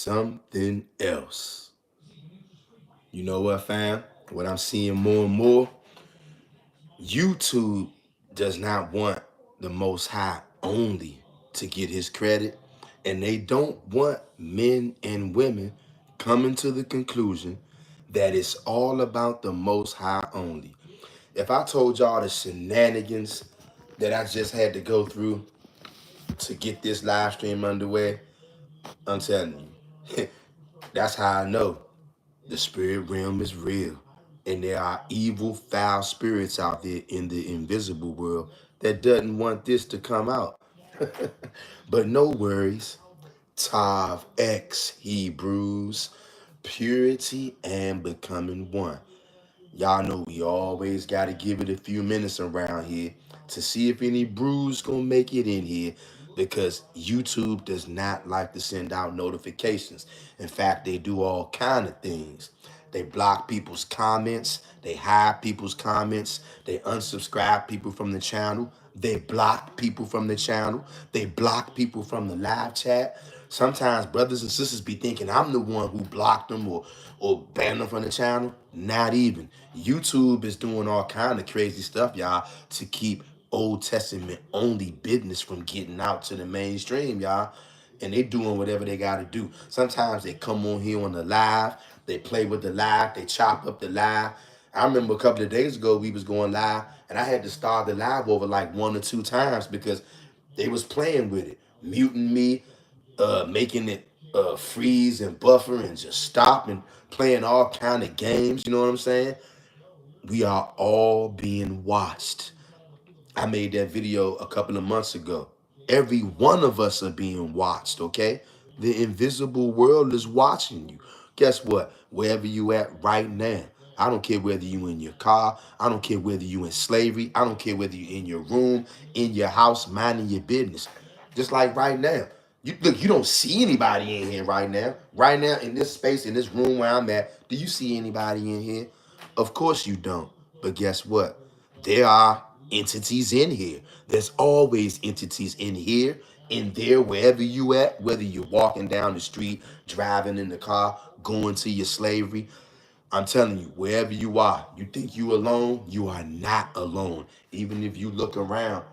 something else. You know what, fam? What I'm seeing more and more, YouTube does not want the Most High only to get his credit, and they don't want men and women coming to the conclusion that it's all about the Most High only. If I told y'all the shenanigans that I just had to go through to get this live stream underway, I'm telling you, that's how I know the spirit realm is real. And there are evil, foul spirits out there in the invisible world that doesn't want this to come out. But no worries. Tav X Hebrews, purity and becoming one. Y'all know we always got to give it a few minutes around here to see if any brews gonna make it in here, because YouTube does not like to send out notifications. In fact, they do all kind of things. They block people's comments, they hide people's comments, they unsubscribe people from the channel, they block people from the channel, they block people from the live chat. Sometimes brothers and sisters be thinking I'm the one who blocked them or banned them from the channel. Not even. YouTube is doing all kind of crazy stuff, y'all, to keep Old Testament only business from getting out to the mainstream, y'all. And they doing whatever they got to do. Sometimes they come on here on the live, they play with the live, they chop up the live. I remember a couple of days ago we was going live, and I had to start the live over like 1 or 2 times because they was playing with it, muting me, making it freeze and buffer and just stop and playing all kind of games. You know what I'm saying? We are all being watched. I made that video a couple of months ago. Every one of us are being watched, okay? The invisible world is watching you. Guess what? Wherever you at right now, I don't care whether you in your car, I don't care whether you in slavery, I don't care whether you in your room, in your house, minding your business. Just like right now. You look, you don't see anybody in here right now. Right now, in this space, in this room where I'm at, do you see anybody in here? Of course you don't. But guess what? There are entities in here. There's always entities in here, in there, wherever you at, whether you're walking down the street, driving in the car, going to your slavery. I'm telling you, wherever you are, you think you alone, you are not alone. Even if you look around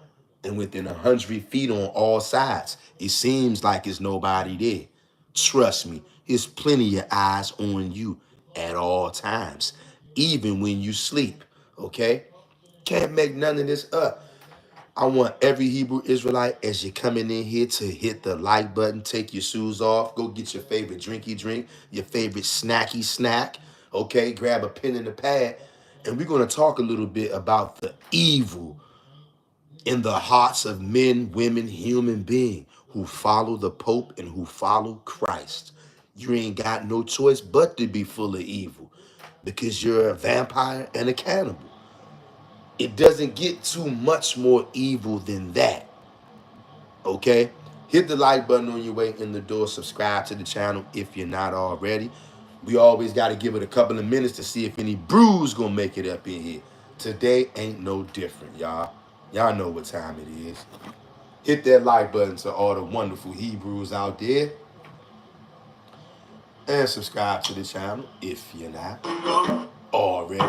and within 100 feet on all sides, it seems like it's nobody there. Trust me, there's plenty of eyes on you at all times, even when you sleep, okay? Can't make none of this up. I want every Hebrew Israelite, as you're coming in here, to hit the like button, take your shoes off, go get your favorite drinky drink, your favorite snacky snack, okay? Grab a pen and a pad, and we're going to talk a little bit about the evil in the hearts of men, women, human beings who follow the Pope and who follow Christ. You ain't got no choice but to be full of evil because you're a vampire and a cannibal. It doesn't get too much more evil than that, okay? Hit the like button on your way in the door. Subscribe to the channel if you're not already. We always got to give it a couple of minutes to see if any brews gonna make it up in here. Today ain't no different, y'all. Y'all know what time it is. Hit that like button to all the wonderful Hebrews out there. And subscribe to the channel if you're not already.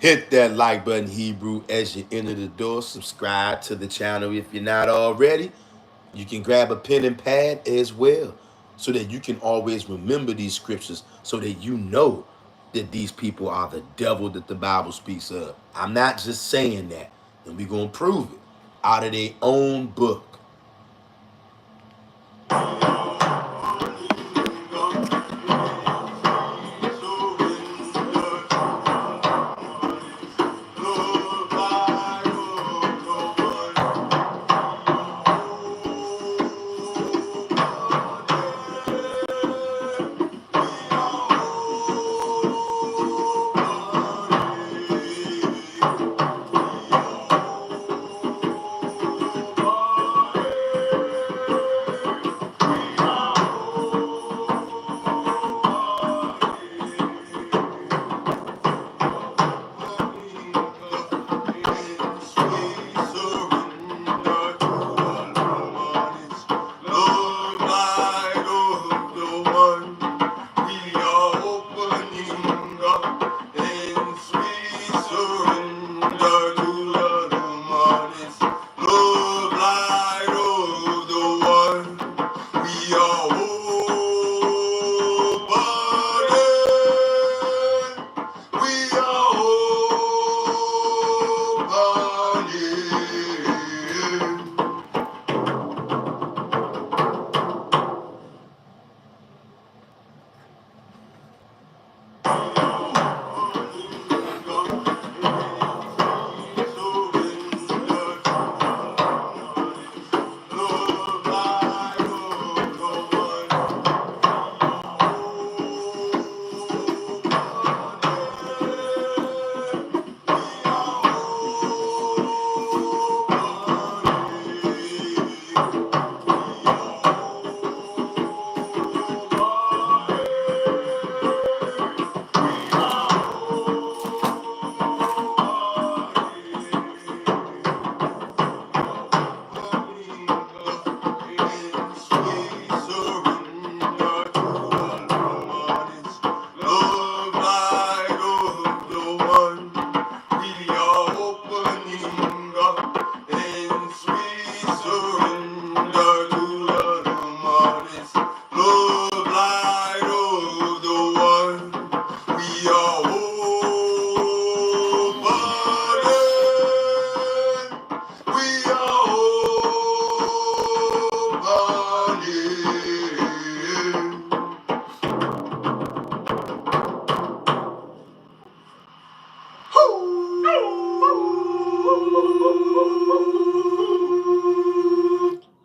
Hit that like button, Hebrew, as you enter the door. Subscribe to the channel if you're not already. You can grab a pen and pad as well so that you can always remember these scriptures so that you know that these people are the devil that the Bible speaks of. I'm not just saying that, and we're going to prove it out of their own book.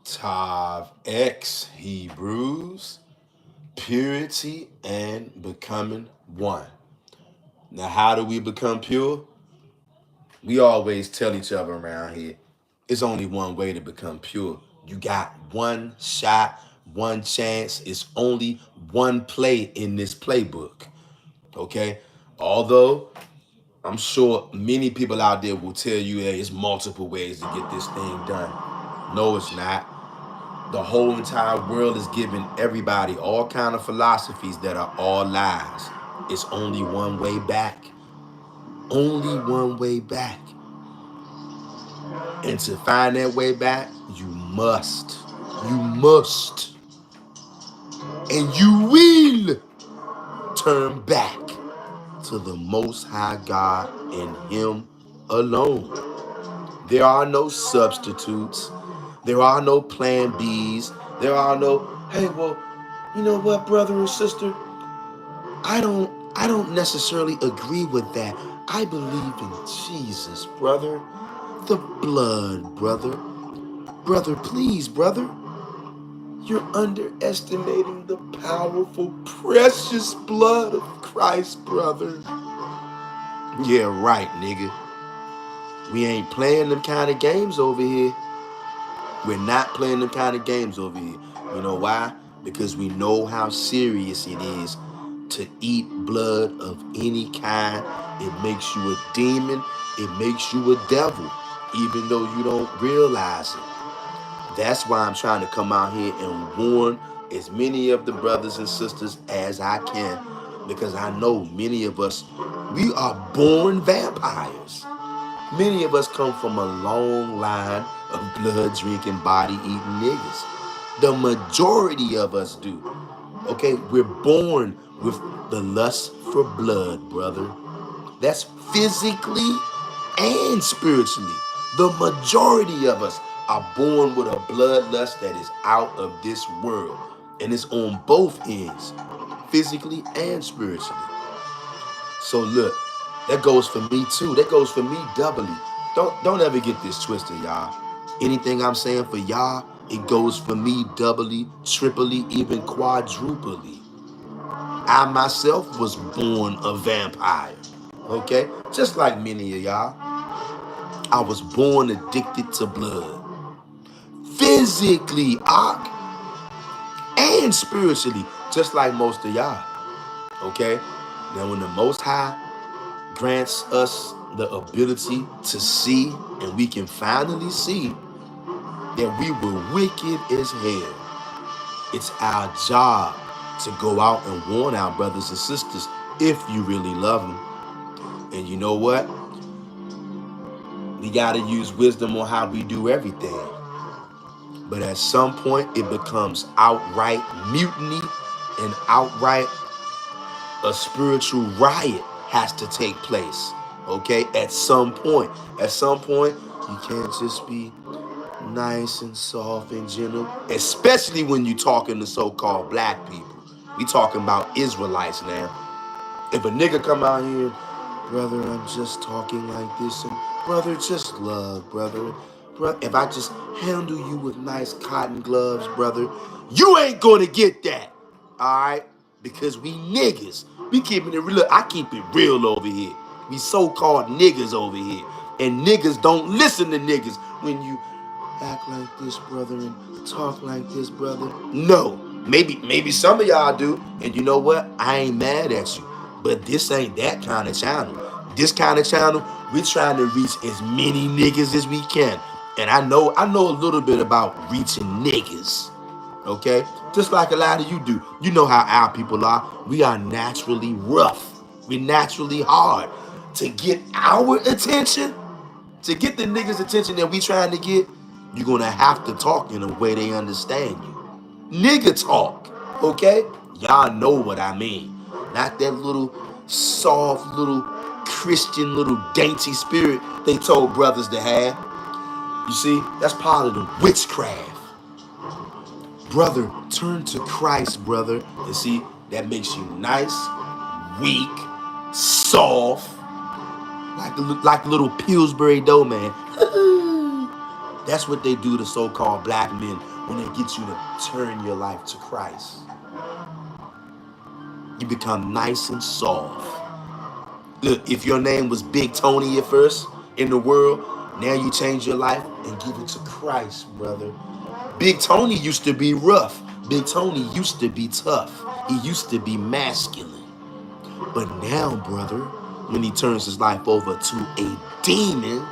Tav X Hebrews, purity and becoming one. Now, how do we become pure? We always tell each other around here, it's only one way to become pure. You got one shot, one chance. It's only one play in this playbook. Okay? Although I'm sure many people out there will tell you that it's multiple ways to get this thing done. No, it's not. The whole entire world is giving everybody all kind of philosophies that are all lies. It's only one way back. Only one way back. And to find that way back, you must, and you will turn back to the Most High God and Him alone. There are no substitutes. There are no plan Bs. There are no, hey, well, you know what, brother and sister? I don't necessarily agree with that. I believe in Jesus, brother. The blood, brother. Brother, please, brother. You're underestimating the powerful, precious blood of Christ, brother. Yeah, right, nigga. We ain't playing them kind of games over here. We're not playing them kind of games over here. You know why? Because we know how serious it is to eat blood of any kind. It makes you a demon. It makes you a devil, even though you don't realize it. That's why I'm trying to come out here and warn as many of the brothers and sisters as I can because I know many of us, we are born vampires. Many of us come from a long line of blood drinking, body eating niggas. The majority of us do. Okay, we're born with the lust for blood, brother. That's physically and spiritually. The majority of us are born with a bloodlust that is out of this world. And it's on both ends, physically and spiritually. So look, that goes for me too. That goes for me doubly. Don't ever get this twisted, y'all. Anything I'm saying for y'all, it goes for me doubly, triply, even quadruply. I myself was born a vampire. Okay? Just like many of y'all, I was born addicted to blood. Physically, and spiritually, just like most of y'all. Okay? Now when the Most High grants us the ability to see, and we can finally see that we were wicked as hell, it's our job to go out and warn our brothers and sisters if you really love them. And you know what? We got to use wisdom on how we do everything. But at some point, it becomes outright mutiny and outright a spiritual riot has to take place. Okay? At some point, you can't just be nice and soft and gentle, especially when you're talking to so-called black people. We talking about Israelites now. If a nigga come out here, brother, I'm just talking like this, and brother, just love, brother. If I just handle you with nice cotton gloves, brother, you ain't gonna get that. All right? Because we niggas. We keeping it real. I keep it real over here. We so-called niggas over here. And niggas don't listen to niggas when you act like this, brother, and talk like this, brother. No. Maybe some of y'all do. And you know what? I ain't mad at you. But this ain't that kind of channel. This kind of channel, we're trying to reach as many niggas as we can. And I know a little bit about reaching niggas. Okay? Just like a lot of you do. You know how our people are. We are naturally rough. We're naturally hard. To get our attention, to get the niggas' attention that we trying to get, you're gonna have to talk in a way they understand you. Nigga talk, okay? Y'all know what I mean. Not that little soft, little Christian, little dainty spirit they told brothers to have. You see, that's part of the witchcraft. Brother, turn to Christ, brother. And see, that makes you nice, weak, soft, like a little Pillsbury dough man. That's what they do to so-called black men when they get you to turn your life to Christ. You become nice and soft. Look, if your name was Big Tony at first in the world, now you change your life and give it to Christ, brother. Big Tony used to be rough. Big Tony used to be tough. He used to be masculine. But now, brother, when he turns his life over to a demon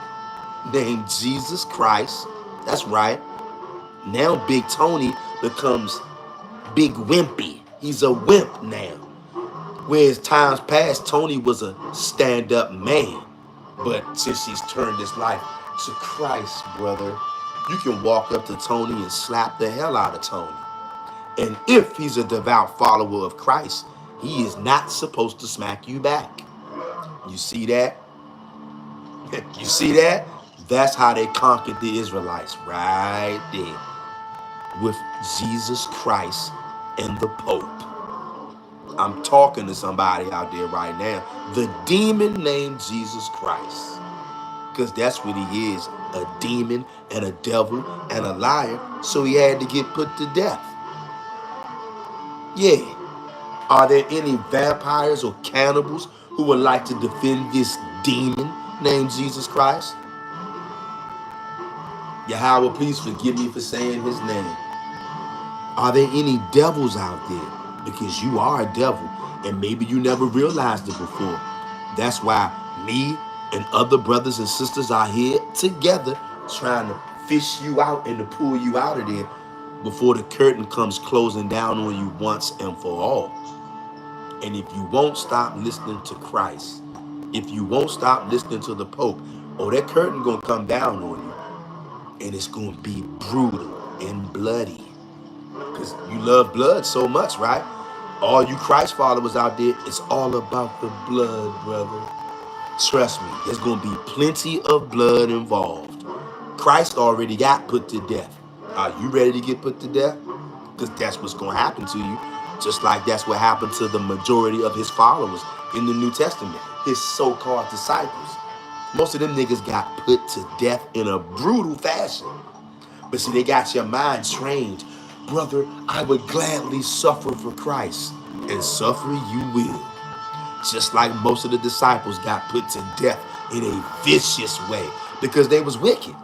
named Jesus Christ, that's right. Now Big Tony becomes Big Wimpy. He's a wimp now. Whereas times past, Tony was a stand-up man. But since he's turned his life to Christ, brother, you can walk up to Tony and slap the hell out of Tony. And if he's a devout follower of Christ, he is not supposed to smack you back. You see that? You see that? That's how they conquered the Israelites, right there. With Jesus Christ and the Pope. I'm talking to somebody out there right now. The demon named Jesus Christ. Because that's what he is. A demon and a devil and a liar. So he had to get put to death. Yeah. Are there any vampires or cannibals who would like to defend this demon named Jesus Christ? Yahweh, please forgive me for saying his name. Are there any devils out there? Because you are a devil, and maybe you never realized it before. That's why me and other brothers and sisters are here together trying to fish you out and to pull you out of there before the curtain comes closing down on you once and for all. And if you won't stop listening to Christ, if you won't stop listening to the Pope, oh, that curtain gonna come down on you. And it's gonna be brutal and bloody. Because you love blood so much, right? All you Christ followers out there, it's all about the blood, brother. Trust me, there's gonna be plenty of blood involved. Christ already got put to death. Are you ready to get put to death? Because that's what's gonna happen to you. Just like that's what happened to the majority of his followers in the New Testament, his so-called disciples. Most of them niggas got put to death in a brutal fashion. But see, they got your mind trained. Brother, I would gladly suffer for Christ. And suffer you will. Just like most of the disciples got put to death in a vicious way because they was wicked.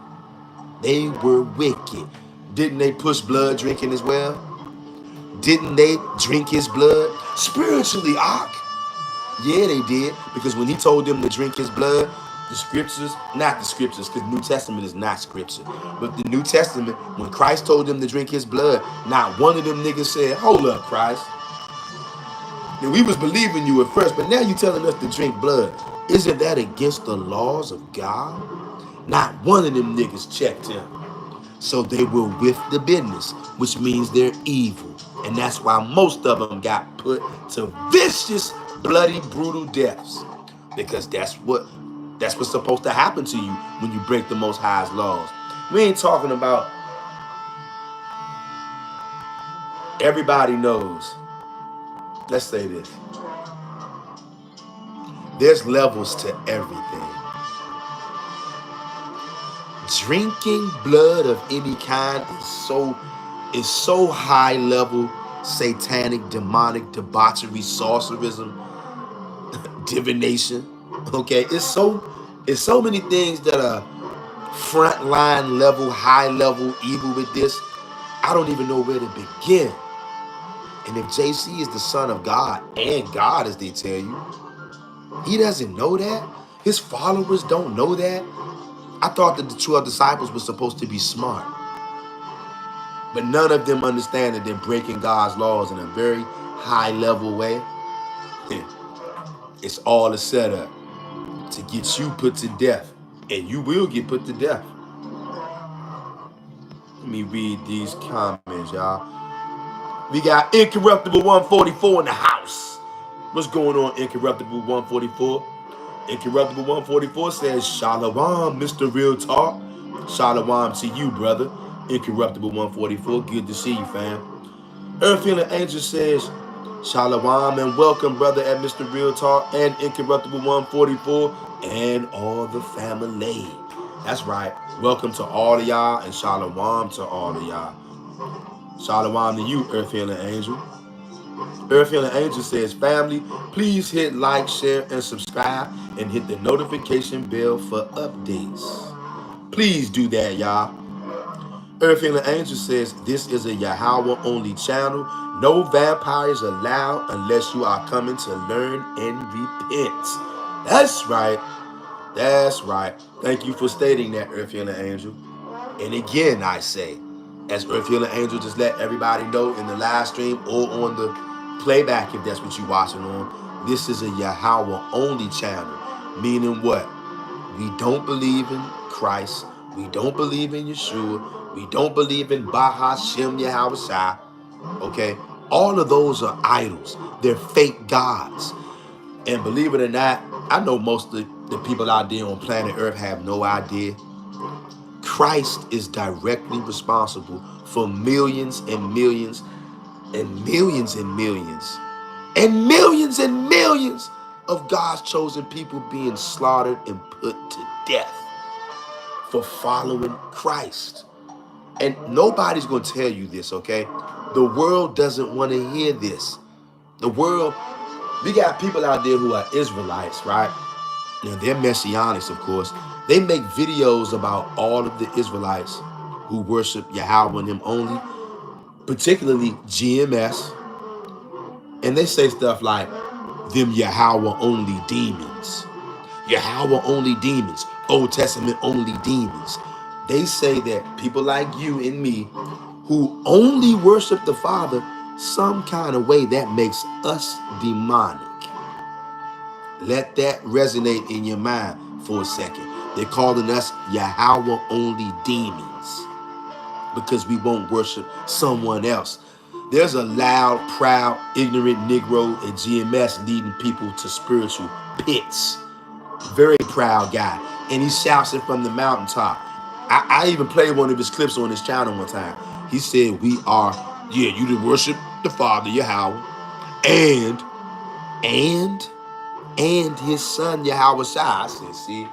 They were wicked. Didn't they push blood drinking as well? Didn't they drink his blood? Spiritually, Ak. Yeah, they did. Because when he told them to drink his blood, the scriptures, not the scriptures, because the New Testament is not scripture, but the New Testament, when Christ told them to drink his blood, not one of them niggas said, hold up, Christ. Now, we was believing you at first, but now you telling us to drink blood. Isn't that against the laws of God? Not one of them niggas checked him. So they were with the business, which means they're evil. And that's why most of them got put to vicious, bloody, brutal deaths. Because that's what's supposed to happen to you when you break the Most High's laws. We ain't talking about everybody knows. Let's say this. There's levels to everything. Drinking blood of any kind is so high level, satanic, demonic, debauchery, sorcerism, divination. Okay, it's so many things that are frontline level, high level evil with this. I don't even know where to begin. And if JC is the son of God, and God as they tell you, he doesn't know that. His followers don't know that. I thought that the 12 disciples were supposed to be smart. But none of them understand that they're breaking God's laws in a very high level way. It's all a setup to get you put to death. And you will get put to death. Let me read these comments, y'all. We got Incorruptible 144 in the house. What's going on, Incorruptible 144? Incorruptible 144 says, Shalom, Mr. Real Talk. Shalom to you, brother. Incorruptible 144, good to see you, fam. Earth Healing Angel says, Shalom and welcome, brother, at Mr. Real Talk and Incorruptible 144 and all the family. That's right. Welcome to all of y'all and Shalom to all of y'all. Shalom to you, Earth Healing Angel. Earth Healing Angel says, family, please hit like, share, and subscribe, and hit the notification bell for updates. Please do that, y'all. Earth Healing Angel says, this is a Yahweh only channel. No vampires allowed unless you are coming to learn and repent. That's right. That's right. Thank you for stating that, Earth Healing Angel. And again, I say, as Earth Healing Angel just let everybody know in the live stream or on the playback, if that's what you're watching on, this is a Yahweh only channel. Meaning what? We don't believe in Christ. We don't believe in Yeshua. We don't believe in Bahashem Yahweh. Okay? All of those are idols. They're fake gods. And believe it or not, I know most of the people out there on planet Earth have no idea. Christ is directly responsible for millions and millions and millions and millions and millions and millions of God's chosen people being slaughtered and put to death for following Christ. And nobody's going to tell you this, okay? The world doesn't want to hear this. The world, we got people out there who are Israelites, right? Now, they're Messianics, of course. They make videos about all of the Israelites who worship Yahweh and him only, particularly GMS. And they say stuff like, them Yahweh only demons. Yahweh only demons. Old Testament only demons. They say that people like you and me who only worship the Father some kind of way that makes us demonic. Let that resonate in your mind for a second. They're calling us Yahweh only demons because we won't worship someone else. There's a loud, proud, ignorant Negro at GMS leading people to spiritual pits. Very proud guy. And he shouts it from the mountaintop. I even played one of his clips on his channel one time. He said, we are, yeah, you to worship the Father, Yahweh, and his son, Yahweh Shai. I said, see,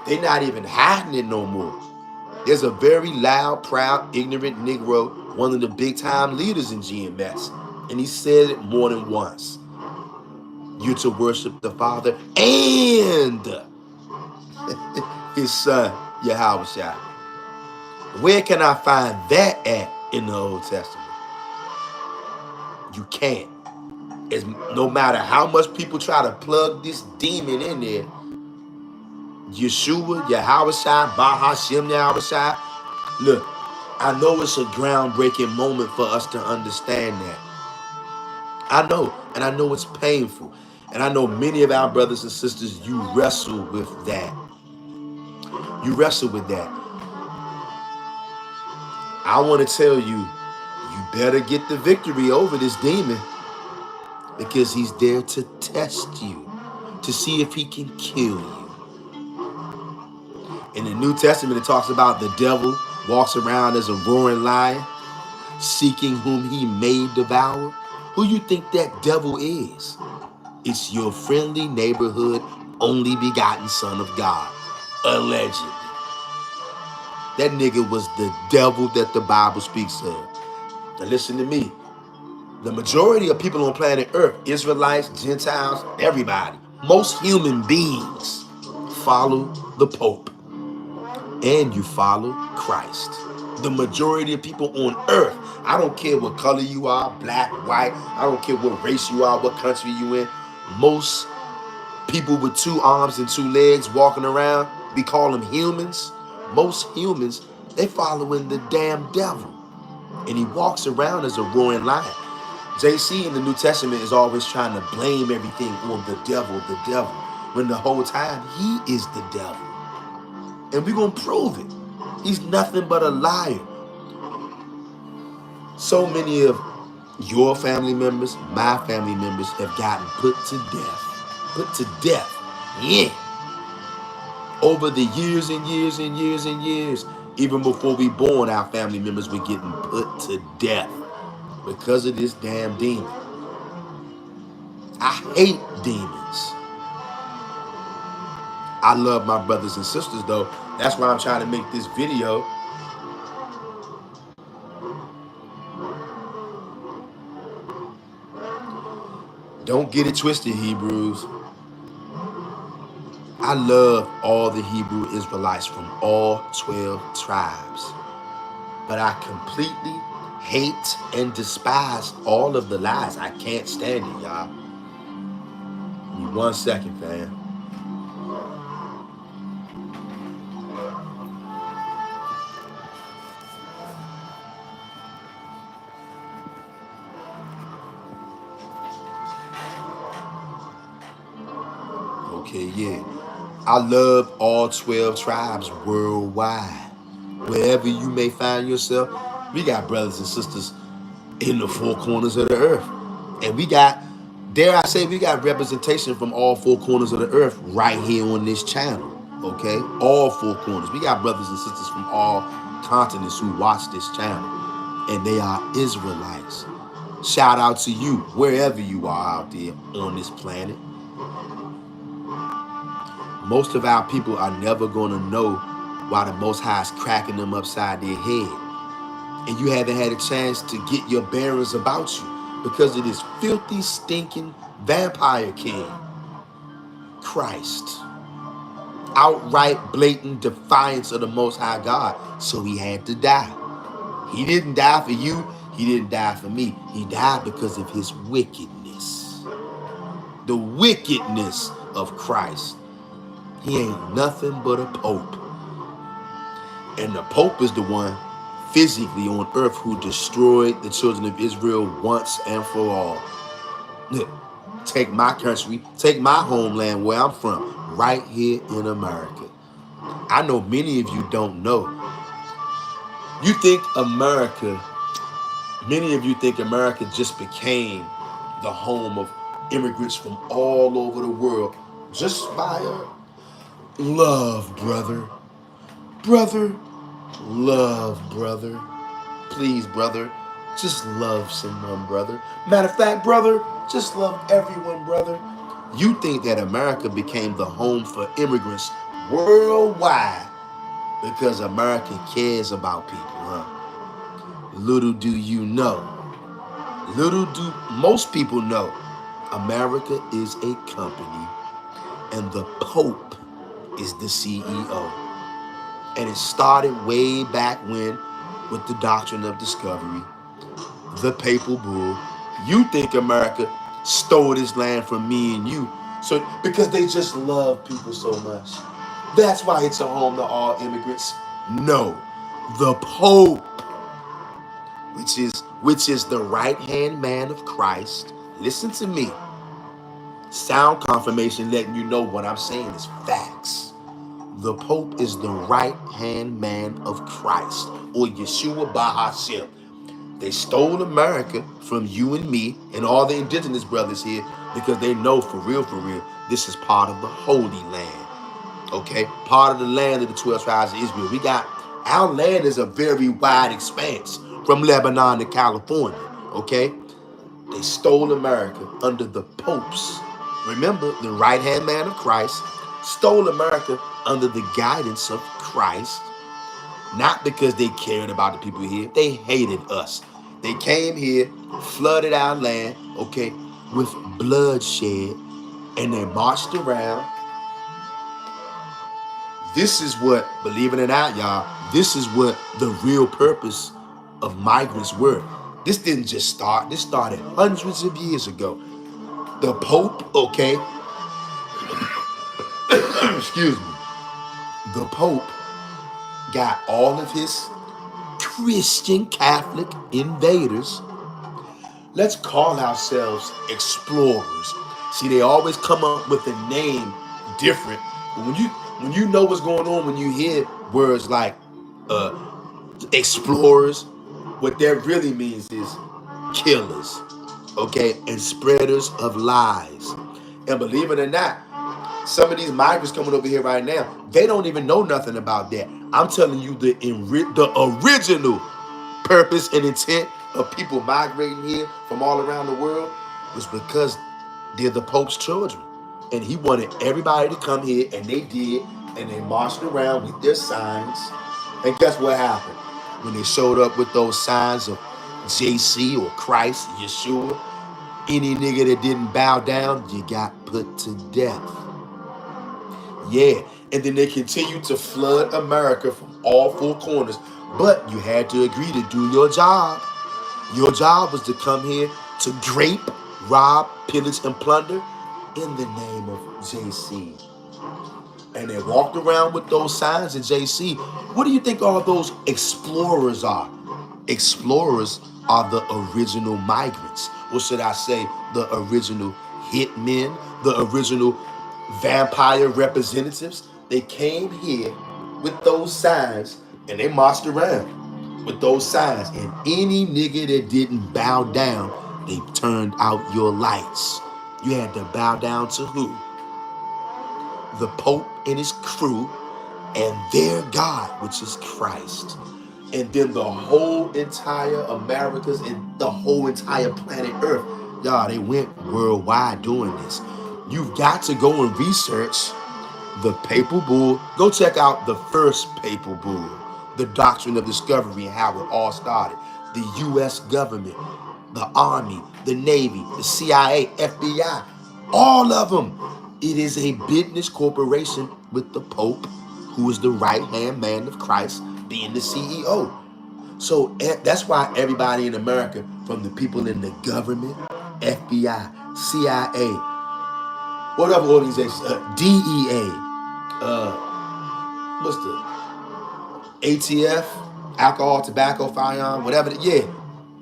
they're not even hiding it no more. There's a very loud, proud, ignorant Negro, one of the big time leaders in GMS. And he said it more than once. You're to worship the Father and his son, Yahweh Shai. Where can I find that at in the Old Testament? You can't. No matter how much people try to plug this demon in there, Yeshua, Yahweh Shai, Bahashem Yahweh Shai. Look, I know it's a groundbreaking moment for us to understand that. I know, and I know it's painful. And I know many of our brothers and sisters, you wrestle with that. You wrestle with that. I want to tell you, you better get the victory over this demon because he's there to test you, to see if he can kill you. In the New Testament, it talks about the devil walks around as a roaring lion, seeking whom he may devour. Who you think that devil is? It's your friendly neighborhood, only begotten son of God, allegedly. That nigga was the devil that the Bible speaks of. Now listen to me. The majority of people on planet Earth, Israelites, Gentiles, everybody, most human beings follow the Pope. And you follow Christ. The majority of people on earth, I don't care what color you are, black, white, I don't care what race you are, what country you in. Most people with 2 arms and 2 legs walking around, we call them humans. Most humans, they following the damn devil. And he walks around as a roaring lion. JC in the New Testament is always trying to blame everything on the devil, when the whole time he is the devil. And we're going to prove it. He's nothing but a liar. So many of your family members, my family members, have gotten put to death. Put to death. Yeah. Over the years and years and years and years, even before we born, our family members were getting put to death because of this damn demon. I hate demons. I love my brothers and sisters though. That's why I'm trying to make this video. Don't get it twisted, Hebrews. I love all the Hebrew Israelites from all 12 tribes. But I completely hate and despise all of the lies. I can't stand it, y'all. Give me 1 second, fam. Okay, yeah. I love all 12 tribes worldwide. Wherever you may find yourself, we got brothers and sisters in the 4 corners of the earth. And we got, dare I say, we got representation from all 4 corners of the earth right here on this channel. Okay? All 4 corners. We got brothers and sisters from all continents who watch this channel. And they are Israelites. Shout out to you, wherever you are out there on this planet. Most of our people are never going to know why the Most High is cracking them upside their head. And you haven't had a chance to get your bearings about you because of this filthy, stinking vampire king, Christ. Outright, blatant defiance of the Most High God. So he had to die. He didn't die for you. He didn't die for me. He died because of his wickedness. The wickedness of Christ. He ain't nothing but a pope. And the pope is the one physically on earth who destroyed the children of Israel once and for all. Look, take my country, take my homeland where I'm from, right here in America. I know many of you don't know. You think America, many of you think America just became the home of immigrants from all over the world just by love, brother. Brother, love, brother. Please, brother, just love someone, brother. Matter of fact, brother, just love everyone, brother. You think that America became the home for immigrants worldwide because America cares about people, huh? Little do you know, little do most people know, America is a company and the Pope is the CEO. And it started way back when with the doctrine of discovery, the papal bull. You think America stole this land from me and you. So because they just love people so much. That's why it's a home to all immigrants. No. The Pope, which is the right-hand man of Christ. Listen to me. Sound confirmation letting you know what I'm saying is facts. The Pope is the right-hand man of Christ, or Yeshua Bahashem. They stole America from you and me and all the indigenous brothers here because they know for real, this is part of the Holy Land. Okay? Part of the land of the 12 tribes of Israel. Our land is a very wide expanse from Lebanon to California. Okay? They stole America under the popes. Remember, the right-hand man of Christ stole America under the guidance of Christ. Not because they cared about the people here. They hated us. They came here, flooded our land, okay, with bloodshed, and they marched around. This is what, believe it or not, y'all, this is what the real purpose of migrants were. This didn't just start. This started hundreds of years ago. The Pope, okay, excuse me, the Pope got all of his Christian Catholic invaders. Let's call ourselves explorers. See, they always come up with a name different. But when you know what's going on, when you hear words like explorers, what that really means is killers, okay, and spreaders of lies. And believe it or not, some of these migrants coming over here right now, they don't even know nothing about that. I'm telling you the original purpose and intent of people migrating here from all around the world was because they're the Pope's children. And he wanted everybody to come here, and they did, and they marched around with their signs. And guess what happened? When they showed up with those signs of JC or Christ, Yeshua, any nigga that didn't bow down, you got put to death. Yeah, and then they continued to flood America from all four corners. But you had to agree to do your job. Your job was to come here to grape, rob, pillage, and plunder in the name of JC. And they walked around with those signs in JC. What do you think all those explorers are? Explorers are the original migrants. Or should I say the original hitmen, the original vampire representatives? They came here with those signs and they marched around with those signs. And any nigga that didn't bow down, they turned out your lights. You had to bow down to who? The Pope and his crew and their God, which is Christ. And then the whole entire Americas and the whole entire planet Earth, y'all, they went worldwide doing this. You've got to go and research the Papal Bull. Go check out the first Papal Bull, the Doctrine of Discovery and how it all started. The U.S. government, the Army, the Navy, the CIA, FBI, all of them. It is a business corporation with the Pope, who is the right-hand man of Christ, being the CEO. So that's why everybody in America, from the people in the government, FBI, CIA, what other organizations, DEA, what's the ATF, alcohol, tobacco, firearm, whatever. Yeah,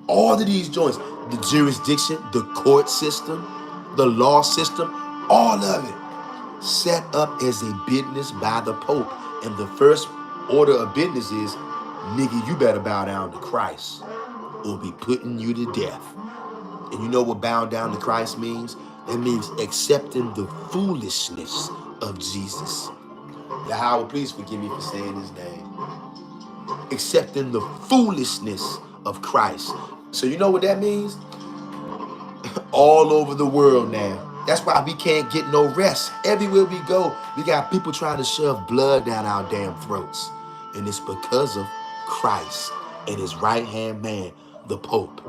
all of these joints, the jurisdiction, the court system, the law system, all of it set up as a business by the Pope. And the first order of business is, nigga, you better bow down to Christ or be putting you to death. And you know what bow down to Christ means? That means accepting the foolishness of Jesus. Yahweh, please forgive me for saying his name. Accepting the foolishness of Christ. So you know what that means? All over the world now. That's why we can't get no rest. Everywhere we go, we got people trying to shove blood down our damn throats. And it's because of Christ and his right-hand man, the Pope.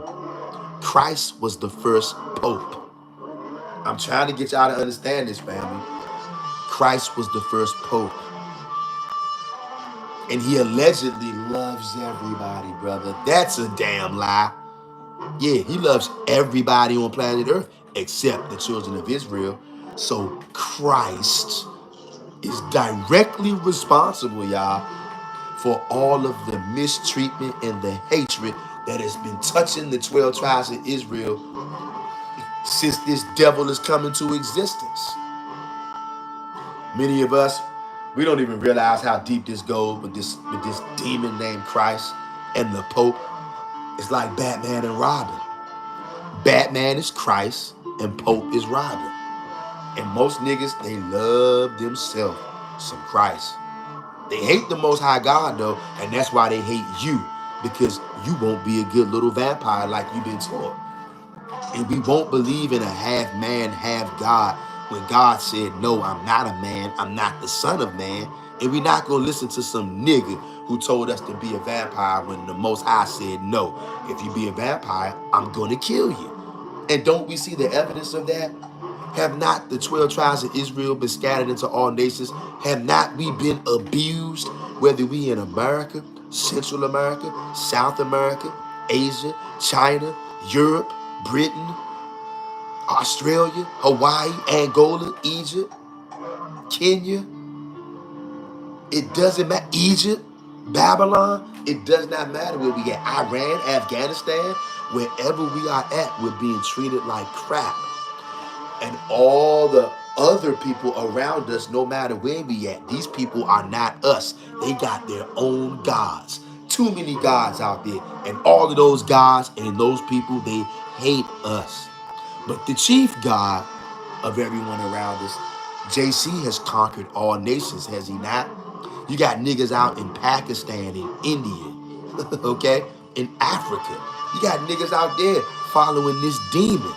Christ was the first Pope. I'm trying to get y'all to understand this, family. Christ was the first Pope. And he allegedly loves everybody, brother. That's a damn lie. Yeah, he loves everybody on planet Earth except the children of Israel. So Christ is directly responsible, y'all, for all of the mistreatment and the hatred that has been touching the 12 tribes of Israel since this devil has come into existence. Many of us, we don't even realize how deep this goes with this demon named Christ and the Pope. It's like Batman and Robin. Batman is Christ and Pope is Robin. And most niggas, they love themselves some Christ. They hate the Most High God though, and that's why they hate you, because you won't be a good little vampire like you've been taught. And we won't believe in a half man, half God when God said, no, I'm not a man, I'm not the son of man. And we're not going to listen to some nigga who told us to be a vampire when the Most High said, no, if you be a vampire, I'm going to kill you. And don't we see the evidence of that? Have not the 12 tribes of Israel been scattered into all nations? Have not we been abused, whether we in America, Central America, South America, Asia, China, Europe, Britain, Australia, Hawaii, Angola, Egypt, Kenya? It doesn't matter. Egypt, Babylon, it does not matter where we at. Iran, Afghanistan, wherever we are at, we're being treated like crap. And all the other people around us, no matter where we at, these people are not us. They got their own gods. Too many gods out there. And all of those gods and those people, they hate us. But the chief God of everyone around us, JC, has conquered all nations, has he not? You got niggas out in Pakistan, in India, okay? In Africa. You got niggas out there following this demon.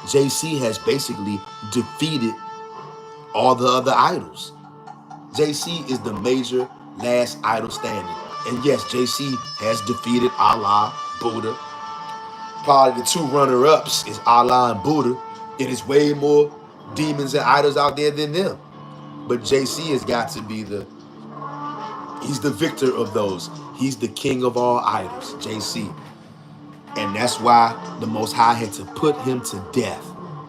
JC has basically defeated all the other idols. JC is the major last idol standing. And yes, JC has defeated Allah, Buddha. Probably the two runner-ups is Allah and Buddha. It is way more demons and idols out there than them. But JC has got to be he's the victor of those. He's the king of all idols, JC. And that's why the Most High had to put him to death,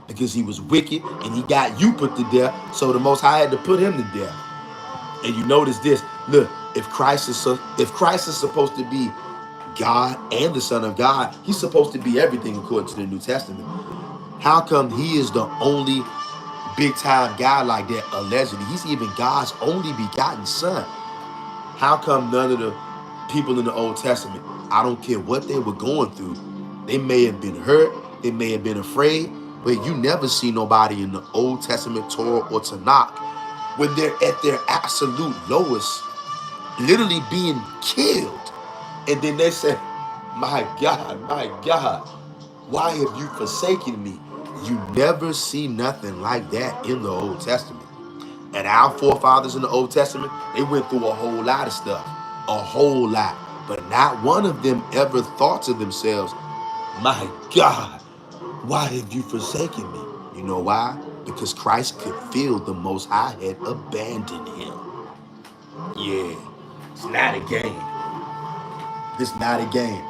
because he was wicked and he got you put to death. So the Most High had to put him to death. And you notice this. Look, if Christ is supposed to be God and the Son of God, he's supposed to be everything according to the New Testament. How come he is the only big time guy like that, allegedly? He's even God's only begotten son. How come none of the people in the Old Testament, I don't care what they were going through, they may have been hurt, they may have been afraid, but you never see nobody in the Old Testament, Torah or Tanakh, when they're at their absolute lowest, literally being killed. And then they say, my God, why have you forsaken me? You never see nothing like that in the Old Testament. And our forefathers in the Old Testament, they went through a whole lot of stuff, a whole lot. But not one of them ever thought to themselves, my God, why have you forsaken me? You know why? Because Christ could feel the Most High had abandoned him. Yeah, it's not a game. It's not a game.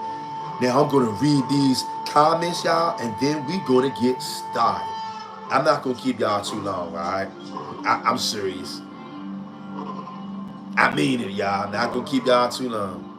Now I'm going to read these comments, y'all, and then we're going to get started. I'm not going to keep y'all too long, all right? I'm serious. I mean it, y'all. I'm not going to keep y'all too long.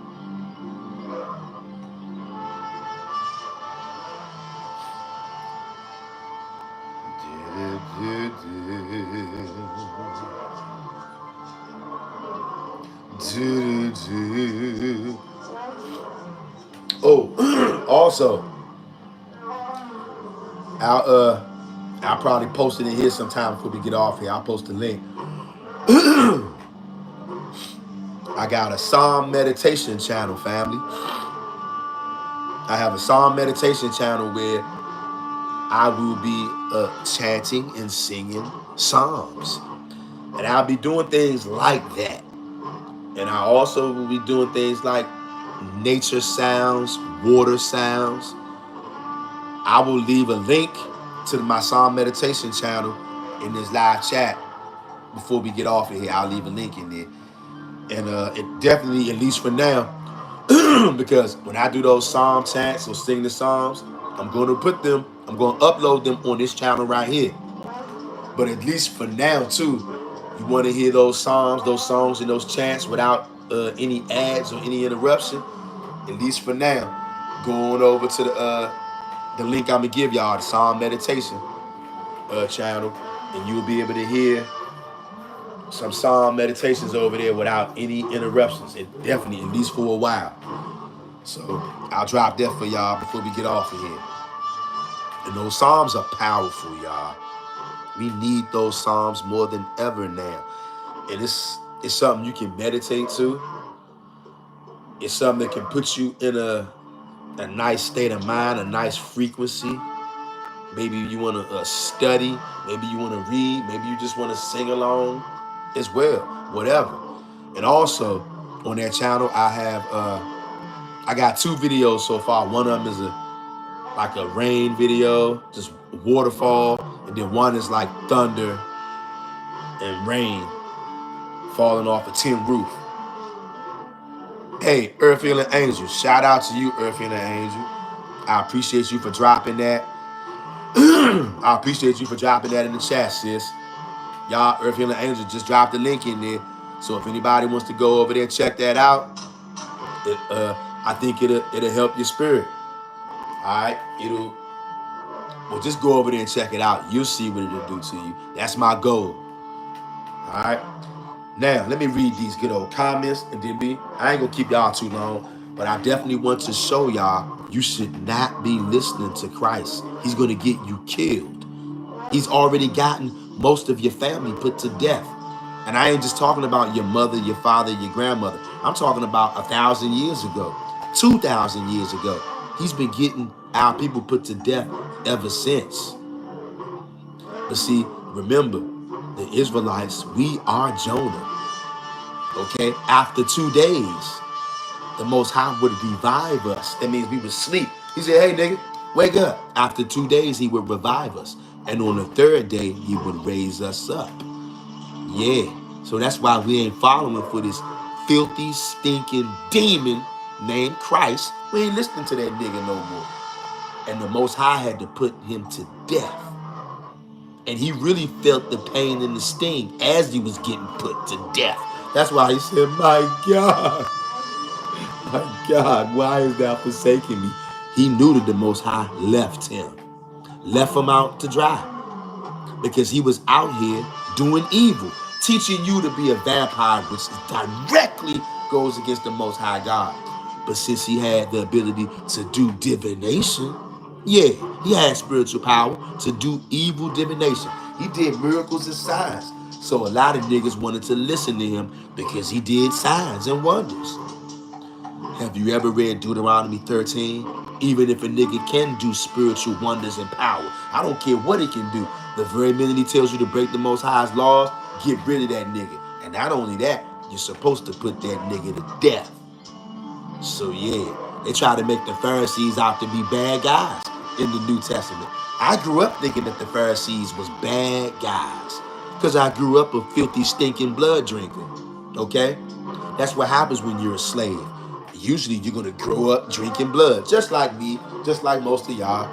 Oh, also, I'll probably post it in here sometime before we get off here. I'll post the link. I got a Psalm meditation channel, family. I have a Psalm meditation channel where I will be chanting and singing Psalms. And I'll be doing things like that. And I also will be doing things like nature sounds, water sounds. I will leave a link to my Psalm meditation channel in this live chat before we get off of here. I'll leave a link in there. And it definitely, at least for now, because when I do those Psalm chants or sing the Psalms, I'm going to upload them on this channel right here. But at least for now, too, you want to hear those Psalms, those songs, and those chants without any ads or any interruption. At least for now, going over to the link I'm going to give y'all, the Psalm Meditation channel, and you'll be able to hear some Psalm meditations over there without any interruptions. It definitely, at least for a while. So I'll drop that for y'all before we get off of here. And those Psalms are powerful, y'all. We need those Psalms more than ever now. And it's something you can meditate to. It's something that can put you in a nice state of mind, a nice frequency. Maybe you want to study. Maybe you want to read. Maybe you just want to sing along as well. Whatever. And also, on that channel, I got 2 videos so far. One of them is like a rain video, just waterfall. And then one is like thunder and rain falling off a tin roof. Hey, Earth-Healing Angel, shout out to you, Earth-Healing Angel. I appreciate you for dropping that. I appreciate you for dropping that in the chat, sis. Y'all, Earth-Healing Angel just dropped the link in there. So if anybody wants to go over there and check that out, I think it'll help your spirit. All right, well, just go over there and check it out. You'll see what it'll do to you. That's my goal. All right. Now, let me read these good old comments, and then I ain't gonna keep y'all too long, but I definitely want to show y'all you should not be listening to Christ. He's gonna get you killed. He's already gotten most of your family put to death. And I ain't just talking about your mother, your father, your grandmother. I'm talking about 1,000 years ago, 2,000 years ago. He's been getting our people put to death ever since. But see, remember, the Israelites, we are Jonah. Okay? After 2 days, the Most High would revive us. That means we would sleep. He said, hey, nigga, wake up. After 2 days, he would revive us. And on the 3rd day, he would raise us up. Yeah. So that's why we ain't following for this filthy, stinking demon named Christ. We ain't listening to that nigga no more. And the Most High had to put him to death. And he really felt the pain and the sting as he was getting put to death. That's why he said, my God, why is thou forsaking me? He knew that the Most High left him out to dry, because he was out here doing evil, teaching you to be a vampire, which directly goes against the Most High God. But since he had the ability to do divination, yeah, he had spiritual power to do evil divination. He did miracles and signs. So a lot of niggas wanted to listen to him because he did signs and wonders. Have you ever read Deuteronomy 13? Even if a nigga can do spiritual wonders and power, I don't care what he can do. The very minute he tells you to break the Most High's laws, get rid of that nigga. And not only that, you're supposed to put that nigga to death. So yeah, they try to make the Pharisees out to be bad guys in the New Testament. I grew up thinking that the Pharisees was bad guys because I grew up a filthy, stinking blood drinker. Okay? That's what happens when you're a slave. Usually you're going to grow up drinking blood, just like me, just like most of y'all.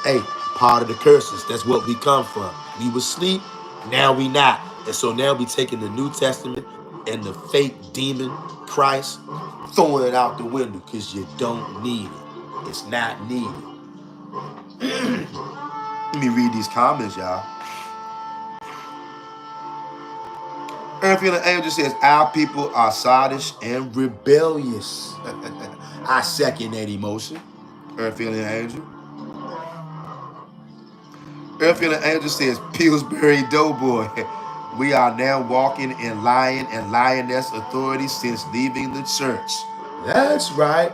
Hey, part of the curses, that's what we come from. We was asleep, now we not. And so now we taking the New Testament and the fake demon Christ, throwing it out the window because you don't need it. It's not needed. Let me read these comments, y'all. Earth Healing Angel says, our people are sottish and rebellious. I second that emotion. Earth Healing Angel. Earth Healing Angel says, Pillsbury Doughboy. We are now walking in lion and lioness authority since leaving the church. That's right.